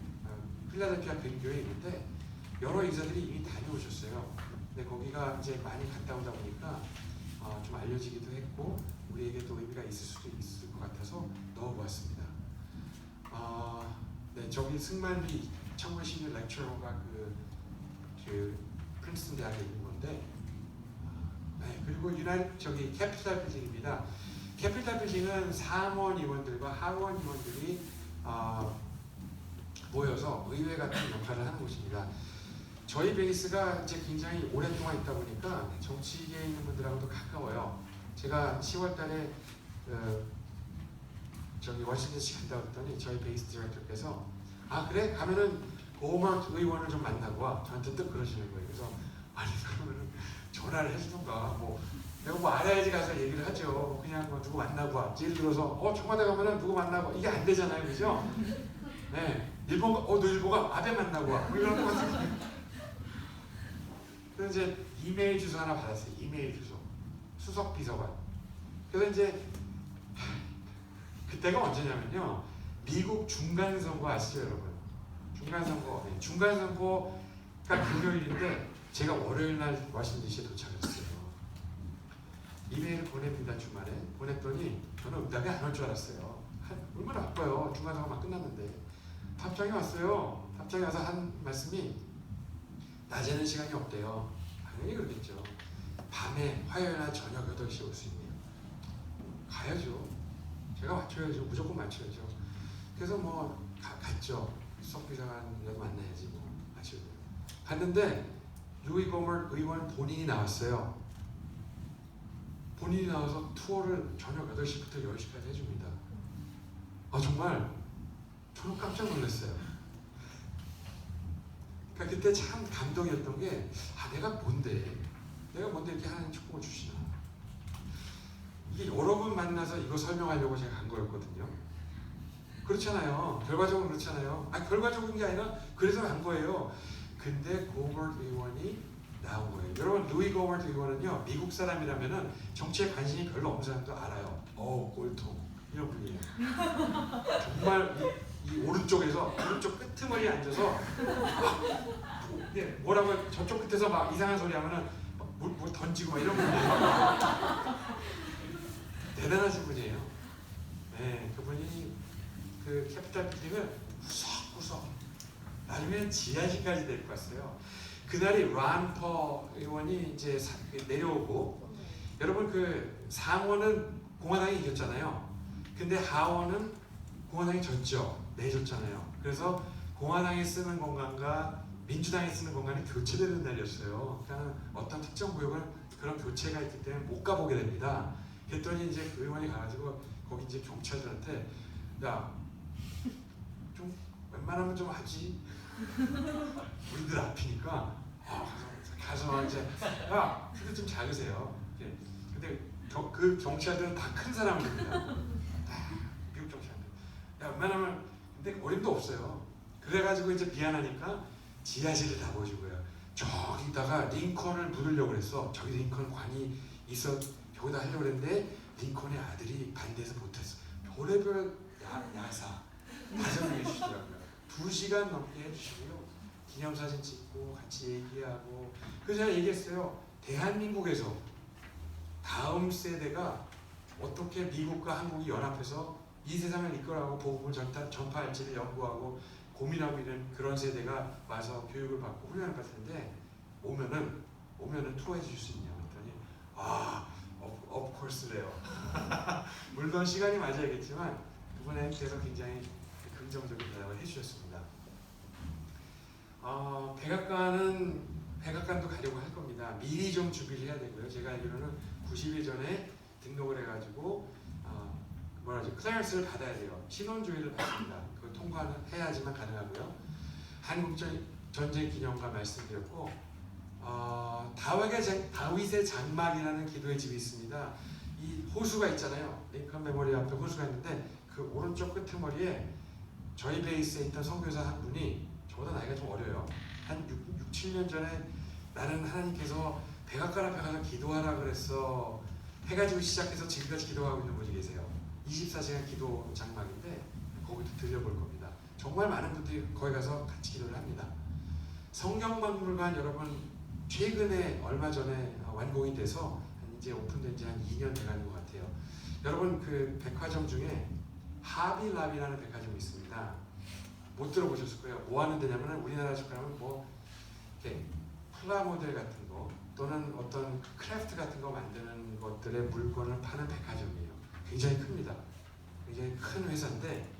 필라델피아 근교에 있는데 여러 인사들이 이미 다녀오셨어요. 근데 거기가 이제 많이 갔다 오다 보니까 좀 알려지기도 했고 우리에게 또 의미가 있을 수도 있을 것 같아서 넣어보았습니다. 네, 저기 승만리 1916 렉처러가 그 프린스턴 대학에 있는 건데, 네, 그리고 저기 캐피탈 빌딩입니다. 캐피탈 빌딩은 상원 의원들과 하원 의원들이 모여서 의회 같은 역할을 하는 곳입니다. 저희 베이스가 이제 굉장히 오랫동안 있다 보니까 정치계에 있는 분들하고도 가까워요. 제가 10월달에 저기 워싱턴 DC 간다고 했더니 저희 베이스 디렉터께서 그래? 가면은 고마트 의원을 좀 만나고 와. 저한테 또 그러시는 거예요. 그래서 아니 그러면은 전화를 해주던가 뭐 내가 뭐 알아야지 가서 얘기를 하죠. 그냥 뭐 누구 만나고 와. 예를 들어서 청와대 가면은 누구 만나고 와. 이게 안 되잖아요. 그죠? 네. 너 일본가 아베 만나고 와. 뭐 이런 거 같은. 그래서 이제 이메일 주소 하나 받았어요. 이메일 주소. 수석 비서관. 그래서 이제 그때가 언제냐면요. 미국 중간선거 아시죠 여러분? 중간선거. 네. 중간선거가 금요일인데 제가 월요일날 워싱턴 DC에 도착했어요. 이메일을 보냅니다. 주말에. 보냈더니 저는 응답이 안 올 줄 알았어요. 얼마나 바빠요. 중간선거 막 끝났는데. 답장이 왔어요. 답장이 와서 한 말씀이 낮에는 시간이 없대요. 당연히 그러겠죠. 밤에 화요일날 저녁 8시에 올 수 있네요. 가야죠. 제가 맞춰야죠. 무조건 맞춰야죠. 그래서 뭐 갔죠. 수석비서관이라도 만나야지 뭐 맞춰야 돼요. 갔는데 루이 고머 의원 본인이 나왔어요. 본인이 나와서 투어를 저녁 8시부터 10시까지 해줍니다. 정말 저는 깜짝 놀랐어요. 그러니까 그때 참 감동이었던 게 내가 뭔데 이렇게 하나님 축복을 주시나. 이게 여러 분 만나서 이거 설명하려고 제가 간 거였거든요. 그렇잖아요. 결과적으로 그렇잖아요. 결과적인 게 아니라 그래서 간 거예요. 근데 고버트 의원이 나온 거예요. 여러분 루이 고버트 의원은요 미국 사람이라면은 정치에 관심이 별로 없는 사람도 알아요. 꼴통 이런 분이에요. 정말 이 오른쪽 끄트머리에 앉아서 뭐라고 저쪽 끝에서 막 이상한 소리 하면은 물 던지고 막 이런 분이에요. 대단하신 분이에요. 네, 그분이 그 캐피탈 빌딩을 구석구석 나중에 지하실까지 데리고 갔어요. 그날이 란퍼 의원이 이제 내려오고 여러분 그 상원은 공화당이 이겼잖아요. 근데 하원은 공화당이 졌죠. 내줬잖아요. 그래서 공화당이 쓰는 공간과 민주당이 쓰는 공간이 교체되는 날이었어요. 그러니까 어떤 특정 구역은 그런 교체가 있기 때문에 못 가보게 됩니다. 그랬더니 이제 그 의원이 가가지고 거기 이제 경찰들한테 좀 웬만하면 좀 하지. 우리들 앞이니까 가서 이제 그게 좀 작으세요. 근데 그 경찰들은 다 큰 사람들입니다. 미국 경찰들. 웬만하면 근데 어림도 없어요. 그래가지고 이제 미안하니까 지하실을 다 보여주고요. 저기다가 링컨을 묻으려고 그랬어. 저기 링컨 관이 있어 저기다 하려고 그랬는데 링컨의 아들이 반대해서 못했어. 별의별 야사 5명이 해주시더라고요. 2시간 넘게 해주시고요. 기념사진 찍고 같이 얘기하고. 그래서 제가 얘기했어요. 대한민국에서 다음 세대가 어떻게 미국과 한국이 연합해서 이 세상을 이끌어가고 복음을 전파할지를 연구하고 고민하고 있는 그런 세대가 와서 교육을 받고 훈련을 받을 텐데 오면은 투어해 주실 수 있냐 그랬더니 of course래요. 물론 시간이 맞아야겠지만 그분께서 굉장히 긍정적인 대답을 해주셨습니다. 백악관도 가려고 할 겁니다. 미리 좀 준비를 해야 되고요. 제가 알기로는 90일 전에 등록을 해가지고 클래런스를 받아야 돼요. 신원조회를 받습니다. 그거 통과는 해야지만 가능하고요. 한국전쟁 기념관 말씀드렸고 다윗의 장막이라는 기도의 집이 있습니다. 이 호수가 있잖아요. 링컨 메모리 앞에 호수가 있는데 그 오른쪽 끄트머리에 저희 베이스에 있던 선교사 한 분이 저보다 나이가 좀 어려요. 한 6, 7년 전에 나는 하나님께서 백악관 앞에 가서 기도하라 그랬어 해가지고 시작해서 지금까지 기도하고 있는 분이 계세요. 24시간 기도 장막인데 거기도 들려볼 겁니다. 정말 많은 분들이 거기 가서 같이 기도를 합니다. 성경박물관 여러분 최근에 얼마 전에 완공이 돼서 이제 오픈된 지 한 2년 돼가는 것 같아요. 여러분 그 백화점 중에 하비라비라는 백화점이 있습니다. 못 들어보셨을 거예요. 뭐 하는 데냐면 우리나라 집 가면 뭐 이렇게 플라모델 같은 거 또는 어떤 크래프트 같은 거 만드는 것들의 물건을 파는 백화점이에요. 굉장히 큽니다. 굉장히 큰 회사인데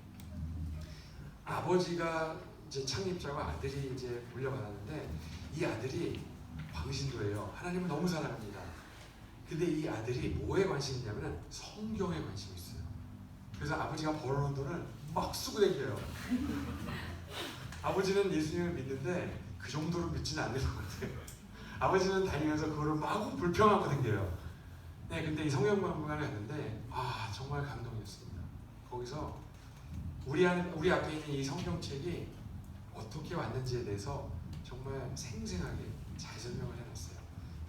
아버지가 이제 창립자고 아들이 이제 물려받았는데 이 아들이 광신도예요. 하나님을 너무 사랑합니다. 근데 이 아들이 뭐에 관심이 있냐면 성경에 관심이 있어요. 그래서 아버지가 벌어놓은 돈을 막 쓰고 다녀요. 아버지는 예수님을 믿는데 그 정도로 믿지는 않는 것 같아요. 아버지는 다니면서 그거를 마구 불평하고 다녀요. 네, 근데 이 성경박물관에 갔는데 정말 감동이었습니다. 거기서 우리 앞에 있는 이 성경책이 어떻게 왔는지에 대해서 정말 생생하게 잘 설명을 해놨어요.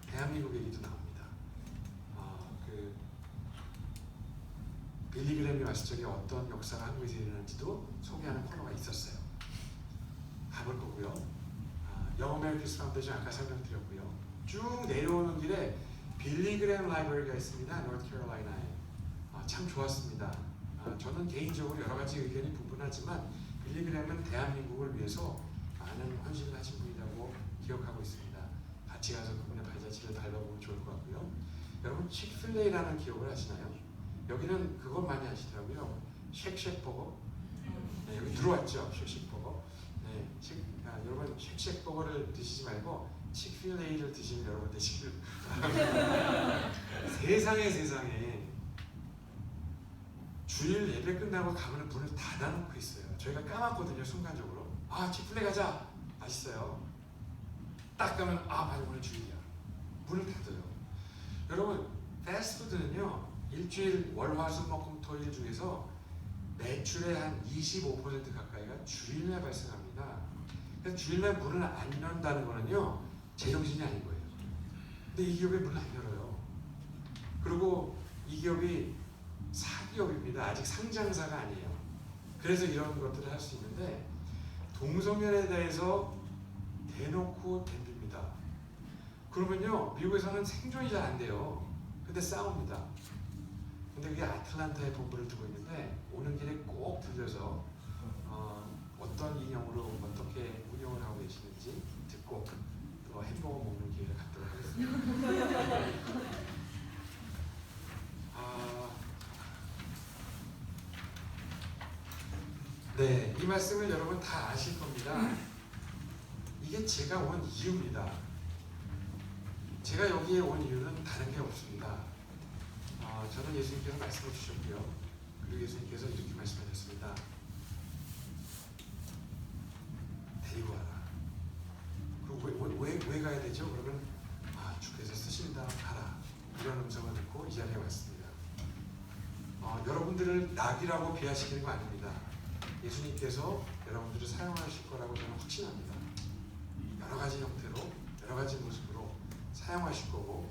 대한민국 얘기도 나옵니다. 그 빌리그램이 왔을 적에 어떤 역사가 한국에서 일어났는지도 소개하는 코너가 있었어요. 가볼 거고요. 영어 메리트스 파운데이션 아까 설명드렸고요. 쭉 내려오는 길에 빌리그램 라이브러리가 있습니다. 노스캐롤라이나에. 참 좋았습니다. 저는 개인적으로 여러 가지 의견이 분분하지만 빌리그램은 대한민국을 위해서 많은 헌신을 하신 분이라고 기억하고 있습니다. 같이 가서 그분의 발자취를 밟아보면 좋을 것 같고요. 여러분 칙필레이라는 기억을 하시나요? 여기는 그것 많이 하시더라고요. 쉑쉑버거. 네, 여기 들어왔죠. 쉑쉑버거. 네, 여러분 쉑쉑버거를 드시지 말고 칙필레이를 드시면 여러분 되시길 바랍니다. 세상에 주일 예배 끝나고 가면 문을 닫아놓고 있어요. 저희가 까맣거든요. 순간적으로. 칙플레이 가자. 맛있어요. 딱 가면 맞아 오늘 주일이야. 문을 닫아요. 여러분 패스트푸드는요. 일주일 월화수목금토일 중에서 매출의 한 25% 가까이가 주일날 발생합니다. 그래서 주일날 문을 안 연다는 거는요. 제정신이 아닌 거예요. 근데 이 기업이 문을 안 열어요. 그리고 이 기업이 사기업입니다. 아직 상장사가 아니에요. 그래서 이런 것들을 할 수 있는데 동성연애에 대해서 대놓고 덤빕니다. 그러면요 미국에서는 생존이 잘 안 돼요. 근데 싸웁니다. 근데 그게 아틀란타에 본부를 두고 있는데 오는 길에 꼭 들려서 어떤 인형으로 어떻게 운영을 하고 계시는지 듣고 또 햄버거 먹는 기회를 갖도록 하겠습니다. 네, 이 말씀을 여러분 다 아실 겁니다. 이게 제가 온 이유입니다. 제가 여기에 온 이유는 다른 게 없습니다. 저는 예수님께서 말씀을 주셨고요. 그리고 예수님께서 이렇게 말씀하셨습니다. 데리고 와라. 그리고 왜 가야 되죠? 그러면 주께서 쓰신다 가라. 이런 음성을 듣고 이 자리에 왔습니다. 여러분들을 낙이라고 비하시키는 거 아닙니다. 예수님께서 여러분들을 사용하실 거라고 저는 확신합니다. 여러 가지 형태로, 여러 가지 모습으로 사용하실 거고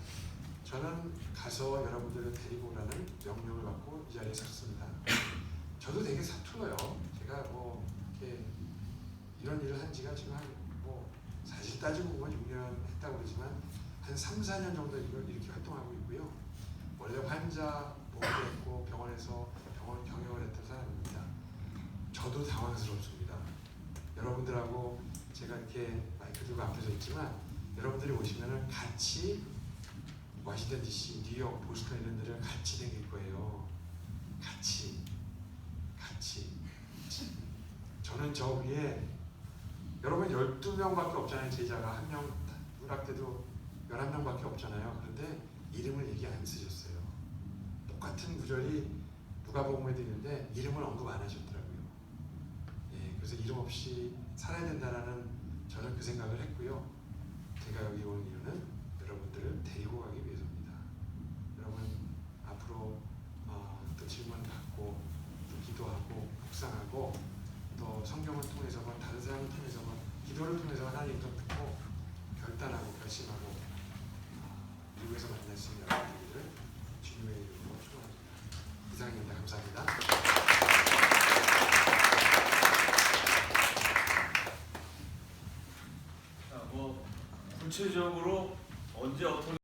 저는 가서 여러분들을 데리고 오라는 명령을 받고 이 자리에 섰습니다. 저도 되게 서툴러요. 제가 뭐 이렇게 이런 일을 한 지가 지금 사실 따지고 보면 6년 했다고 그러지만 한 3, 4년 정도 이렇게 활동하고 있고요. 원래 환자 보호했고 병원에서 병원 경영을 했던 사람입니다. 저도 당황스럽습니다. 여러분들하고 제가 이렇게 마이크 들고 앞에 서 있지만 여러분들이 오시면 같이 워싱턴 DC, 뉴욕, 보스턴 이런 데를 같이 다닐 거예요. 같이. 저는 저 위에 여러분 12명밖에 없잖아요. 제자가 한 명, 문학 때도 11명밖에 없잖아요. 그런데 이름을 얘기 안 쓰셨어요. 똑같은 구절이 누가복음에도 있는데 이름을 언급 안 하셨더라고요. 그래서 이름 없이 살아야 된다라는 저는 그 생각을 했고요. 제가 여기 온 이유는 여러분들을 데리고 가기 위해서입니다. 여러분 앞으로 또 질문 받고 또 기도하고 묵상하고 또 성경을 통해서건 다른 사람을 통해서건 기도를 통해서 하나님 좀 듣고 결단하고 결심하고 미국에서 만날 수 있는 여러분들을 주님의 이름으로 축원합니다. 이상입니다. 감사합니다. 구체적으로 언제 어떻게